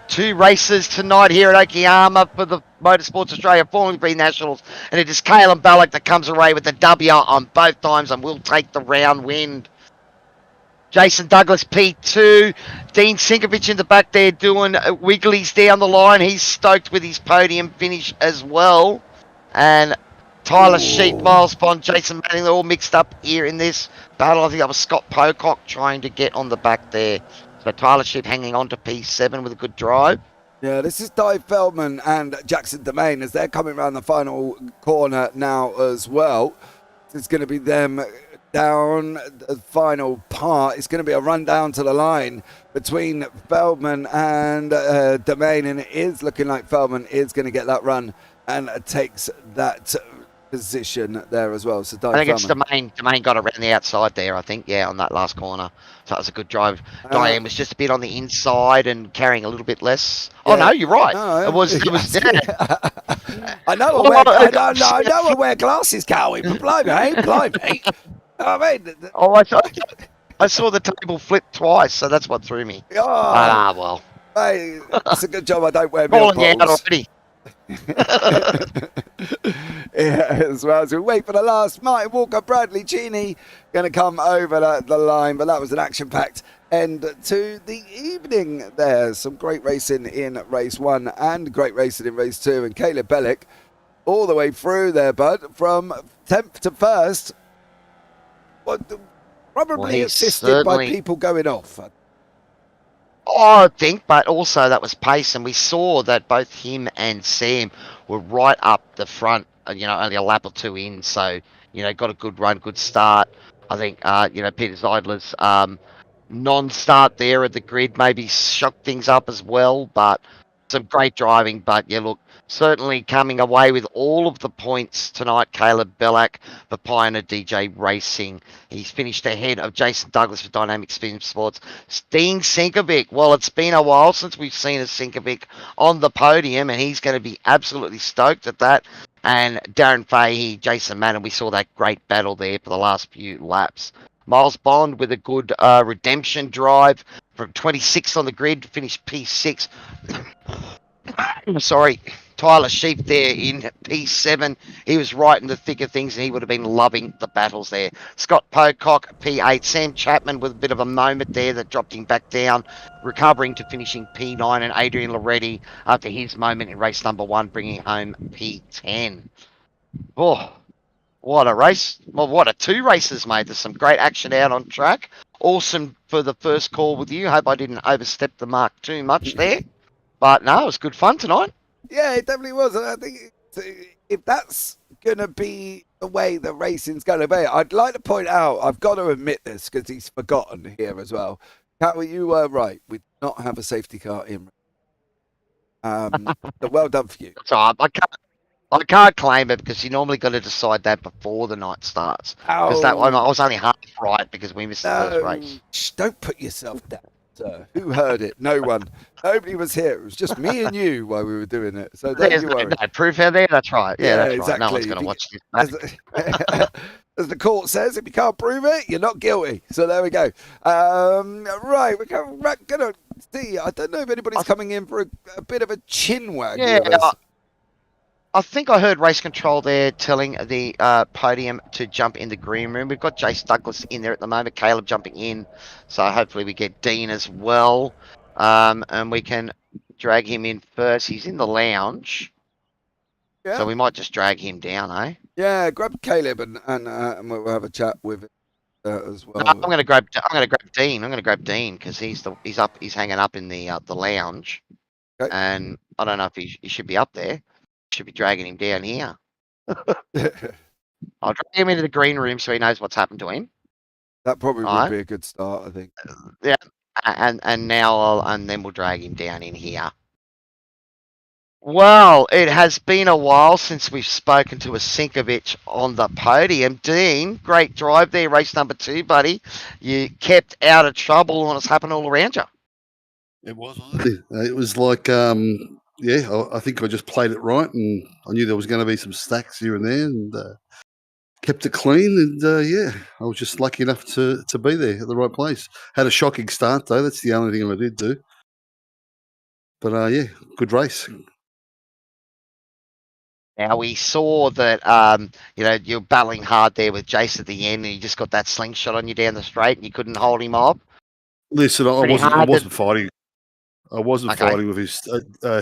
2 races tonight here at Okayama for the Motorsports Australia Formula 3 Nationals. And it is Caleb Bellick that comes away with the W on both times and will take the round win. Jason Douglas P2. Dean Sinkovich in the back there doing wigglies down the line. He's stoked with his podium finish as well. And Tyler Sheep, Miles Bond, Jason Manning, they're all mixed up here in this battle. I think that was Scott Pocock trying to get on the back there. So Tyler Sheep hanging on to P7 with a good drive. Yeah, this is Di Feldman and Jackson Domain as they're coming around the final corner now as well. It's going to be them down the final part. It's going to be a run down to the line between Feldman and Domain, and it is looking like Feldman is going to get that run and takes that position there as well. So I think it's Domain got around the outside there, I think, on that last corner. So that was a good drive. Diane was just a bit on the inside and carrying a little bit less. Oh no, you're right. No, it was I know I wear glasses, Cowy, but blimey. I mean, I saw the table flip twice, so that's what threw me. Well. Hey, it's a good job I don't wear milk bottles. Out already. As well as we wait for the last Martin Walker, Bradley Cheney going to come over the line, but that was an action-packed end to the evening there. Some great racing in race 1 and great racing in race 2, and Caleb Bellick all the way through there, bud, from 10th to 1st. Probably assisted by people going off. I think, but also that was pace, and we saw that both him and Sam were right up the front, only a lap or 2 in, so, got a good run, good start. I think, Peter Zeidler's non-start there at the grid maybe shocked things up as well, but some great driving. But, certainly coming away with all of the points tonight, Caleb Bellick for Pioneer DJ Racing. He's finished ahead of Jason Douglas for Dynamic Spin Sports. Dean Sinkovic, well, it's been a while since we've seen a Sinkovic on the podium, and he's going to be absolutely stoked at that. And Darren Fahey, Jason Madden, we saw that great battle there for the last few laps. Miles Bond with a good redemption drive from 26th on the grid, finished P6. Sorry, Tyler Sheep there in P7. He was right in the thick of things, and he would have been loving the battles there. Scott Pocock, P8. Sam Chapman with a bit of a moment there that dropped him back down, recovering to finishing P9. And Adrian Loretti, after his moment in race number 1, bringing home P10. Oh, what a race. Well, what a 2 races, mate. There's some great action out on track. Awesome for the first call with you. Hope I didn't overstep the mark too much there. But no, it was good fun tonight. Yeah, it definitely was. And I think if that's going to be the way the racing's going to be, I'd like to point out, I've got to admit this because he's forgotten here as well. Cowy, you were right. We did not have a safety car in. So well done for you. So I can't claim it because you normally got to decide that before the night starts. Because that one, I was only half right because we missed the first race. Shh, don't put yourself down, sir. Who heard it? No one. Nobody was here. It was just me and you while we were doing it. So don't you worry. No proof out there. That's right. Yeah, that's exactly. right. No one's going to watch this. As the court says, if you can't prove it, you're not guilty. So there we go. Right, we're going to see. I don't know if anybody's coming in for a bit of a chin wag. Yeah, I think I heard race control there telling the podium to jump in the green room. We've got Jace Douglas in there at the moment, Caleb jumping in. So hopefully we get Dean as well. And we can drag him in first. He's in the lounge. Yeah. So we might just drag him down, eh? Yeah, grab Caleb and we'll have a chat with him as well. No, I'm gonna grab Dean. I'm gonna grab Dean because he's hanging up in the lounge, and I don't know if he should be up there. Should be dragging him down here. I'll drag him into the green room so he knows what's happened to him. That probably Right. would be a good start, I think. Yeah, and now then we'll drag him down in here. Well, it has been a while since we've spoken to a Sinkovich on the podium. Dean, great drive there, race number 2, buddy. You kept out of trouble when it's happened all around you. It was. It was like, I think I just played it right, and I knew there was going to be some stacks here and there, and kept it clean. And I was just lucky enough to be there at the right place. Had a shocking start though. That's the only thing I did do. But good race. Now we saw that you're battling hard there with Jace at the end, and you just got that slingshot on you down the straight, and you couldn't hold him off. Listen, I wasn't fighting. I wasn't Okay. fighting with his.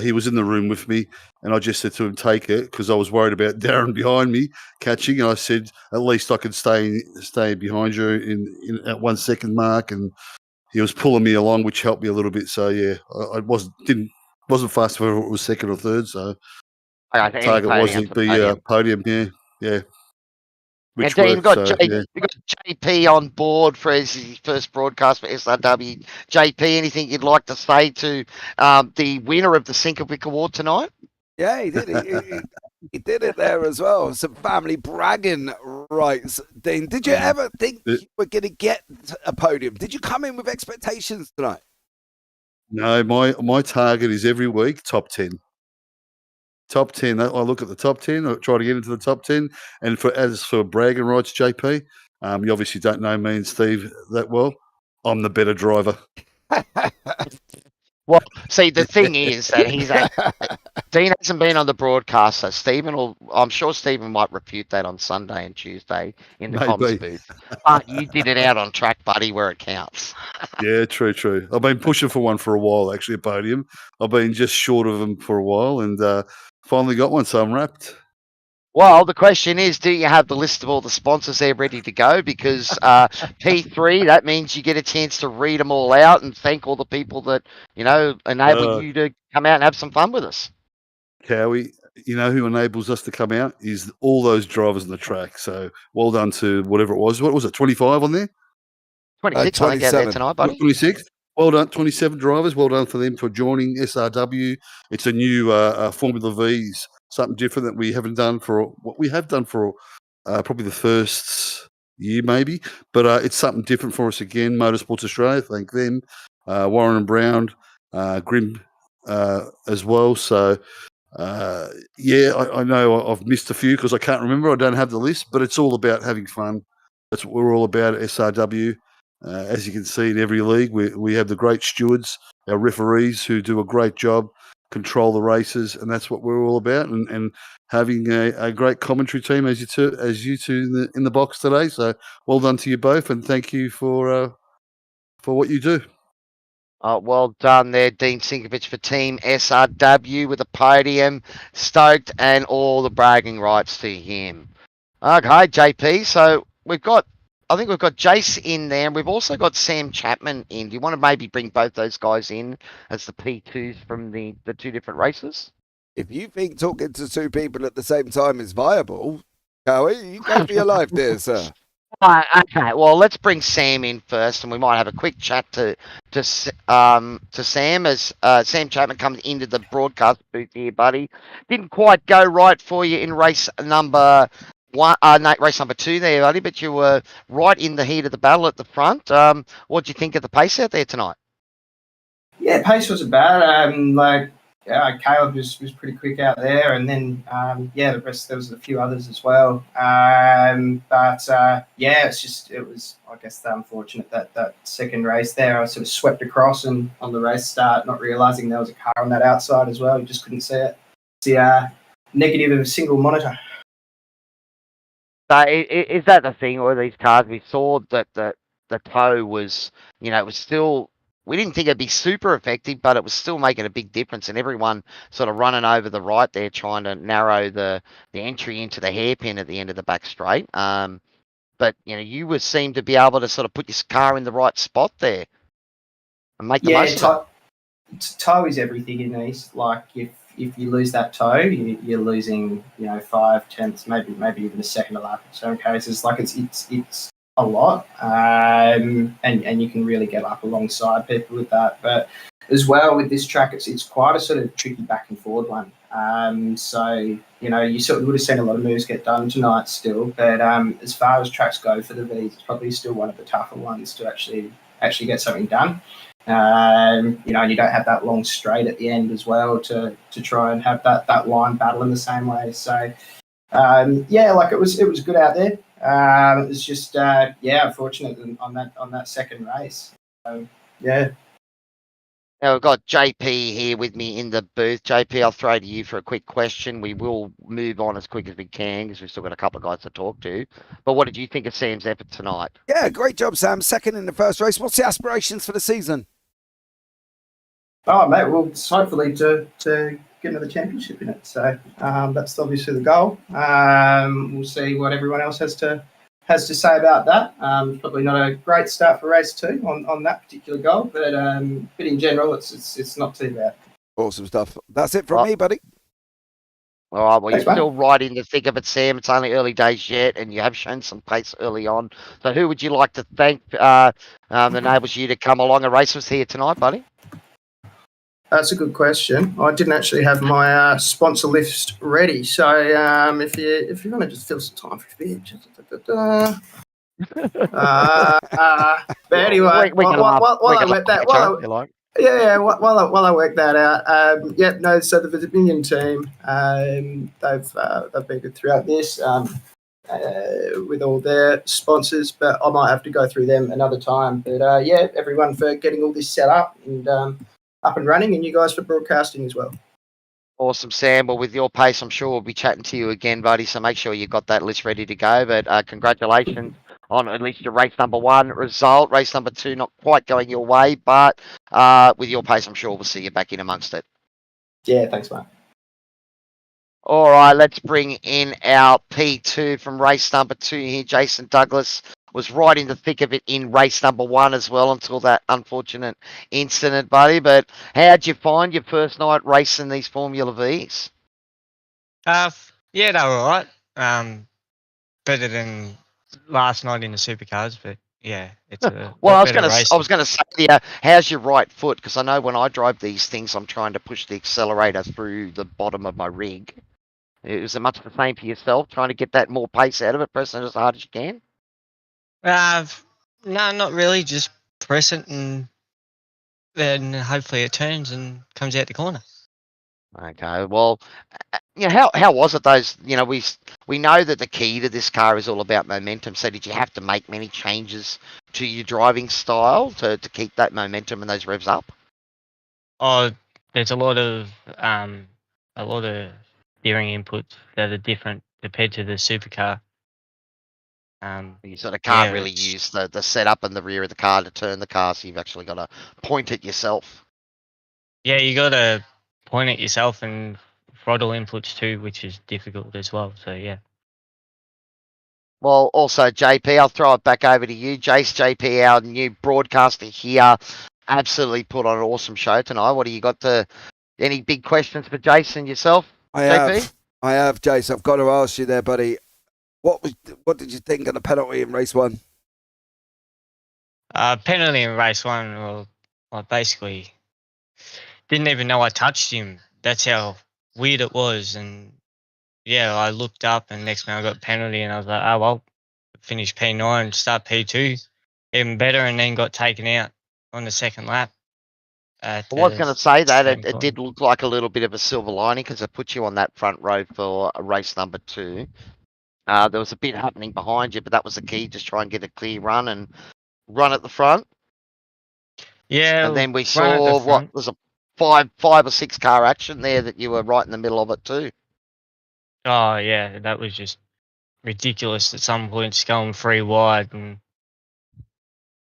He was in the room with me, and I just said to him, "Take it," because I was worried about Darren behind me catching. And I said, "At least I can stay behind you in at 1 second mark." And he was pulling me along, which helped me a little bit. So yeah, I wasn't fast whether it was second or third. So target was the podium. Yeah. Which and Dean, we've got, worked, we've got JP on board for his first broadcast for SRW. JP, anything you'd like to say to the winner of the Sinkovic Award tonight? Yeah, he did. He did it there as well. Some family bragging rights. Dean, did you ever think you were going to get a podium? Did you come in with expectations tonight? No, my target is every week top 10. Top 10. I look at the top 10. I try to get into the top 10. And as for bragging rights, JP, you obviously don't know me and Steve that well. I'm the better driver. Well, see, the thing is that Dean hasn't been on the broadcast, so I'm sure Stephen might refute that on Sunday and Tuesday in the comms booth. But you did it out on track, buddy, where it counts. Yeah, true. I've been pushing for one for a while, actually, a podium. I've been just short of them for a while, and finally got one, so I'm wrapped. Well, the question is, do you have the list of all the sponsors there ready to go? Because P3, that means you get a chance to read them all out and thank all the people that, enable you to come out and have some fun with us. Cowy, who enables us to come out is all those drivers on the track. So well done to whatever it was. What was it, 25 on there? 26, I think, out there tonight, buddy. 26. Well done, 27 drivers. Well done for them for joining SRW. It's a new Formula V's, something different that we haven't done for what we have done for probably the first year, maybe. But it's something different for us again. Motorsports Australia, thank them. Warren and Brown, Grim as well. So, I know I've missed a few because I can't remember. I don't have the list, but it's all about having fun. That's what we're all about at SRW. As you can see in every league, we have the great stewards, our referees who do a great job, control the races, and that's what we're all about. And having a great commentary team as you two in the box today. So well done to you both, and thank you for what you do. Well done there, Dean Sinkovich for Team SRW with a podium. Stoked and all the bragging rights to him. Okay, JP. So I think we've got Jace in there, and we've also got Sam Chapman in. Do you want to maybe bring both those guys in as the P2s from the two different races? If you think talking to two people at the same time is viable, Cowy, you go for your life there, sir. Okay, well, let's bring Sam in first, and we might have a quick chat to Sam as Sam Chapman comes into the broadcast booth here, buddy. Didn't quite go right for you in race number 2 there, buddy, but you were right in the heat of the battle at the front. What do you think of the pace out there tonight? Yeah, pace wasn't bad. Caleb was pretty quick out there, and then the rest, there was a few others as well. It was I guess unfortunate that second race there. I sort of swept across and on the race start, not realising there was a car on that outside as well. You just couldn't see it. It's the negative of a single monitor. So is that the thing with these cars? We saw that the toe was, it was still we didn't think it'd be super effective, but it was still making a big difference, and everyone sort of running over the right there, trying to narrow the entry into the hairpin at the end of the back straight. But you would seem to be able to sort of put your car in the right spot there and make the most of it. Toe is everything in these. Like if you lose that toe, you're losing 5/10, maybe even a second a lap in some cases. Like it's a lot, and you can really get up alongside people with that. But as well with this track, it's quite a sort of tricky back and forward one. So you sort of would have seen a lot of moves get done tonight still. But as far as tracks go for the V's, it's probably still one of the tougher ones to actually get something done. And you don't have that long straight at the end as well to try and have that line battle in the same way. So like it was good out there. It was just unfortunate on that second race. Yeah. Now we've got JP here with me in the booth. JP, I'll throw to you for a quick question. We will move on as quick as we can because we've still got a couple of guys to talk to. But what did you think of Sam's effort tonight? Yeah, great job, Sam. Second in the first race. What's the aspirations for the season? Oh, mate, well, it's hopefully to get another championship in it. So that's obviously the goal. We'll see what everyone else has to say about that. Probably not a great start for race 2 on that particular goal, but in general, it's not too bad. Awesome stuff. That's it from me, buddy. All right, well, Thanks, you're mate. still right in the thick of it, Sam. It's only early days yet, and you have shown some pace early on. So who would you like to thank that enables you to come along and race with us here tonight, buddy? That's a good question. I didn't actually have my sponsor list ready, so if you want to just fill some time for a bit. But anyway, while I work that out, so the Dominion team, they've been good throughout this with all their sponsors, but I might have to go through them another time. But everyone for getting all this set up and up and running, and you guys for broadcasting as well. Awesome, Sam. Well, with your pace, I'm sure we'll be chatting to you again, buddy. So make sure you got that list ready to go. But congratulations on at least your race number 1 result. Race number 2 not quite going your way, but with your pace, I'm sure we'll see you back in amongst it. Yeah, thanks, mate. All right, let's bring in our P2 from race number 2 here. Jason Douglas was right in the thick of it in race number 1 as well until that unfortunate incident, buddy. But how'd you find your first night racing these Formula Vs? Yeah, they were all right. Better than last night in the supercars, but yeah, it's a well, I better was gonna say, yeah, how's your right foot? Because I know when I drive these things, I'm trying to push the accelerator through the bottom of my rig. Is it much the same for yourself, trying to get that more pace out of it, pressing it as hard as you can? No, not really. Just press it, and then hopefully it turns and comes out the corner. Okay, well, how was it? We know that the key to this car is all about momentum. So did you have to make many changes to your driving style to keep that momentum and those revs up? Oh, there's a lot of steering inputs that are different compared to the supercar. You sort of can't really use the setup in the rear of the car to turn the car, so you've actually got to point it yourself. Yeah, you got to point it yourself and throttle inputs too, which is difficult as well. So yeah. Well, also JP, I'll throw it back over to you. JP, our new broadcaster here, absolutely put on an awesome show tonight. What do you got any big questions for Jason yourself? I have, Jace. I've got to ask you there, buddy. What did you think of the penalty in race 1? Penalty in race 1. Well, I basically didn't even know I touched him. That's how weird it was. And yeah, I looked up, and next minute I got a penalty, and I was like, oh well, finish P9, start P2, even better, and then got taken out on the second lap. I was going to say that it did look like a little bit of a silver lining because it put you on that front row for race number 2. There was a bit happening behind you, but that was the key. Just try and get a clear run and run at the front. Yeah. And then we saw what was a five or six car action there that you were right in the middle of it too. Oh yeah, that was just ridiculous. At some points, going 3 wide, and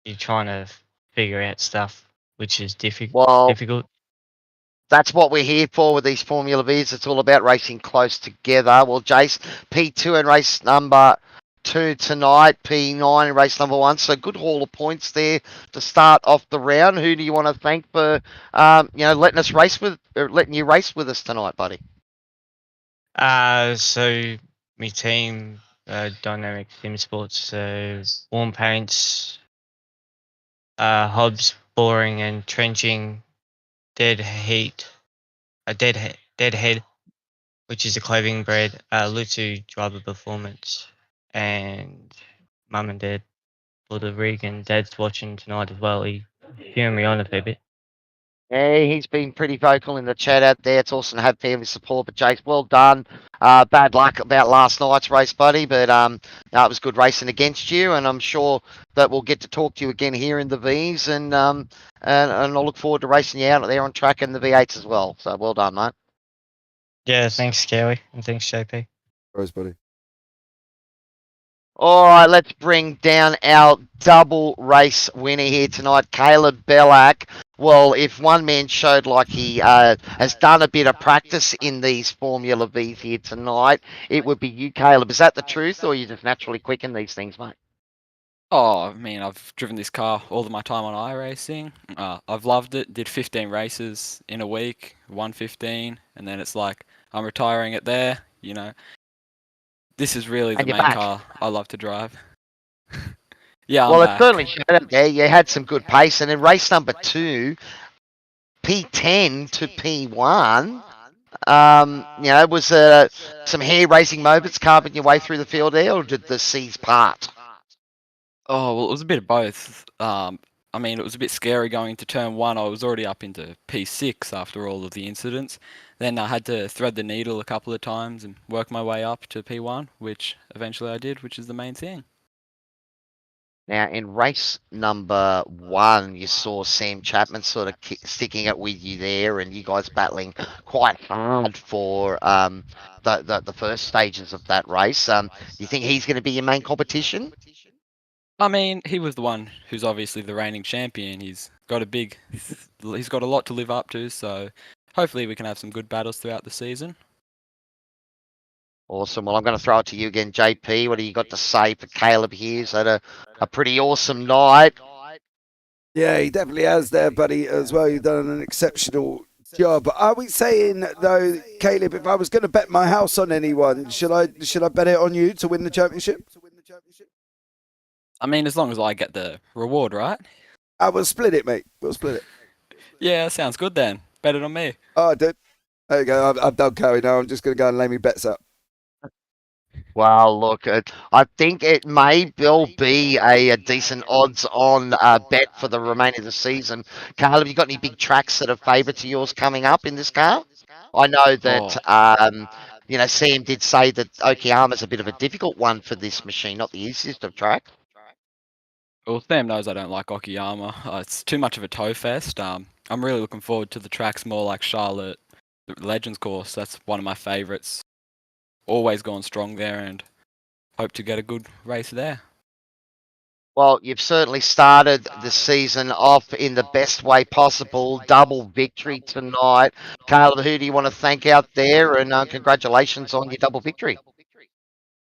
you're trying to figure out stuff. which is Well, difficult. that's what we're here for with these Formula Vs. It's all about racing close together. Well, Jace, P2 in race number 2 tonight, P9 in race number 1. So good haul of points there to start off the round. Who do you want to thank for, letting you race with us tonight, buddy? So my team, Dynamic Sim Sports, so Warm Paints, Hobbs, Boring and Trenching, Dead Heat, Deadhead, which is a clothing brand, Lutu Driver Performance, and Mum and Dad for the rig, and Dad's watching tonight as well. He's cheering me on a fair bit. Yeah, he's been pretty vocal in the chat out there. It's awesome to have family support. But Jace, well done. Bad luck about last night's race, buddy. But it was good racing against you, and I'm sure that we'll get to talk to you again here in the Vs, and I'll look forward to racing you out there on track in the V8s as well. So well done, mate. Yeah, thanks, Cowy, and thanks, JP. Rose, buddy. All right, let's bring down our double race winner here tonight, Caleb Bellack. Well, if one man showed like he has done a bit of practice in these Formula Vs here tonight, it would be you, Caleb. Is that the truth, or are you just naturally quick in these things, mate? Oh, I mean, I've driven this car all of my time on iRacing. I've loved it. Did 15 races in a week, won 15, and then it's like I'm retiring it there. This is really the main car I love to drive. Yeah, well, I'm it certainly showed up there. You had some good pace, and in race number 2, P10 to P1. Was some hair-raising moments carving your way through the field there, or did the seas part? Oh, well, it was a bit of both. I mean, it was a bit scary going into turn 1. I was already up into P6 after all of the incidents. Then I had to thread the needle a couple of times and work my way up to P1, which eventually I did, which is the main thing. Now, in race number 1, you saw Sam Chapman sort of sticking it with you there, and you guys battling quite hard for the first stages of that race. Do you think he's going to be your main competition? I mean, he was the one who's obviously the reigning champion. He's got a lot to live up to, so hopefully we can have some good battles throughout the season. Awesome. Well, I'm going to throw it to you again, JP. What do you got to say for Caleb here? He's had a pretty awesome night. Yeah, he definitely has there, buddy, as well. You've done an exceptional job. Are we saying, though, Caleb, if I was going to bet my house on anyone, should I bet it on you to win the championship? I mean, as long as I get the reward, right? I will split it, mate. We'll split it. Yeah, sounds good then. Bet it on me. Oh, dude. There you go. I'm done, Cowy. Now I'm just going to go and lay me bets up. Well, look, I think it may well be a decent odds-on bet for the remainder of the season. Carl, have you got any big tracks that are favourites of yours coming up in this car? I know that, Sam did say that Okayama's a bit of a difficult one for this machine, not the easiest of tracks. Well, Sam knows I don't like Okayama. It's too much of a toe fest. I'm really looking forward to the tracks more like Charlotte, the Legends course. That's one of my favourites. Always gone strong there, and hope to get a good race there. Well, you've certainly started the season off in the best way possible. Double victory tonight. Caleb, who do you want to thank out there? And congratulations on your double victory.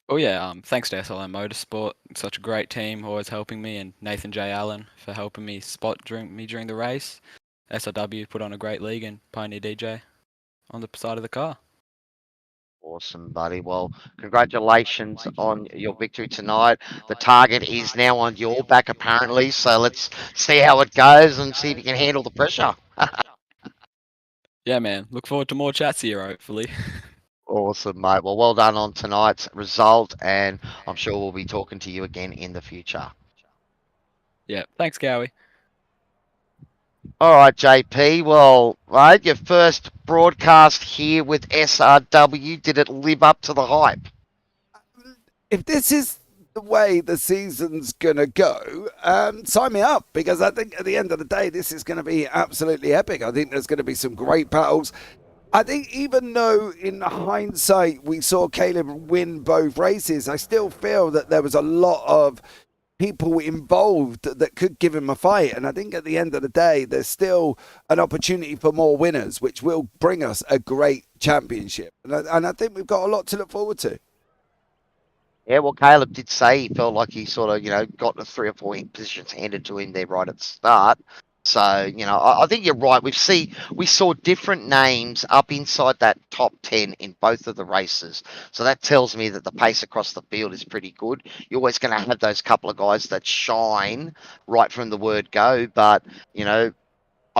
Oh yeah, thanks to SLM Motorsport, such a great team, always helping me, and Nathan J. Allen for helping me spot during the race. SRW put on a great league, and Pioneer DJ on the side of the car. Awesome, buddy. Well, congratulations on your victory tonight. The target is now on your back, apparently, so let's see how it goes and see if you can handle the pressure. Yeah, man. Look forward to more chats here, hopefully. Awesome, mate. Well done on tonight's result, and I'm sure we'll be talking to you again in the future. Yeah, thanks, Cowy. All right, JP. Well, right, your first broadcast here with SRW, did it live up to the hype? If this is the way the season's going to go, sign me up, because I think at the end of the day, this is going to be absolutely epic. I think there's going to be some great battles. I think even though in hindsight we saw Caleb win both races, I still feel that there was a lot of people involved that could give him a fight. And I think at the end of the day, there's still an opportunity for more winners, which will bring us a great championship. And I think we've got a lot to look forward to. Yeah, well, Caleb did say he felt like he sort of, got the 3 or 4 positions handed to him there right at the start. So, I think you're right. We saw different names up inside that top 10 in both of the races. So that tells me that the pace across the field is pretty good. You're always going to have those couple of guys that shine right from the word go. But, I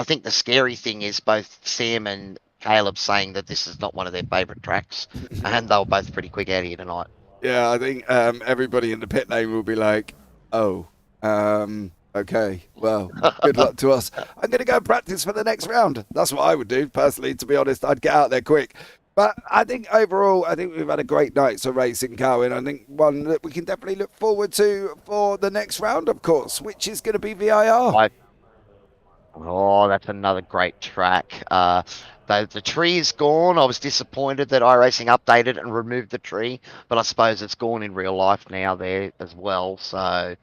think the scary thing is both Sam and Caleb saying that this is not one of their favourite tracks. And they were both pretty quick out of here tonight. Yeah, I think everybody in the pit lane will be like, okay, well, good luck to us. I'm going to go and practice for the next round. That's what I would do, personally, to be honest. I'd get out there quick. But I think overall, we've had a great night of racing, Cowan. I think one that we can definitely look forward to for the next round, of course, which is going to be VIR. Oh, that's another great track. The tree is gone. I was disappointed that iRacing updated and removed the tree, but I suppose it's gone in real life now there as well. So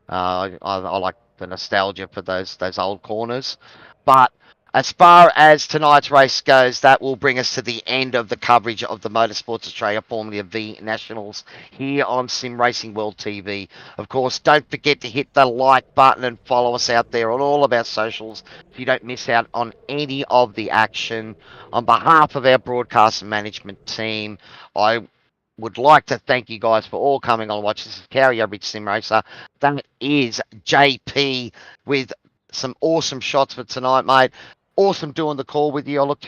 I like the nostalgia for those old corners. But as far as tonight's race goes, that will bring us to the end of the coverage of the Motorsports Australia Formula V Nationals here on Sim Racing World TV. Of course, don't forget to hit the like button and follow us out there on all of our socials so you don't miss out on any of the action. On behalf of our broadcast and management team, I would like to thank you guys for all coming on and watching. This is Cowy Average Sim Racer. That is JP with some awesome shots for tonight, mate. Awesome doing the call with you. I look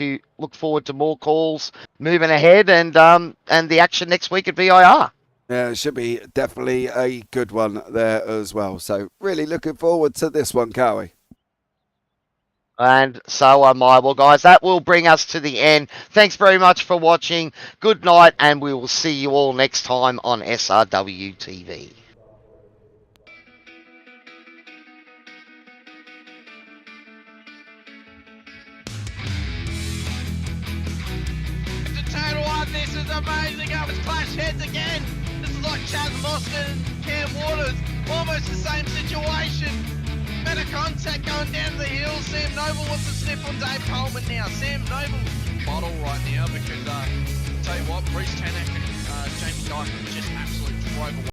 forward to more calls moving ahead and the action next week at VIR. Yeah, it should be definitely a good one there as well. So really looking forward to this one, Cowy. And so am I. Well, guys, that will bring us to the end. Thanks very much for watching. Good night, and we will see you all next time on SRWtv. This is amazing. It's clash heads again. This is like Chaz Mostert and Cam Waters. Almost the same situation. Better contact going down the hill. Sam Noble wants to sniff on Dave Coleman now. Sam Noble bottle right now because tell you what, Bruce Tanak and Jamie Dyke just absolutely drove away.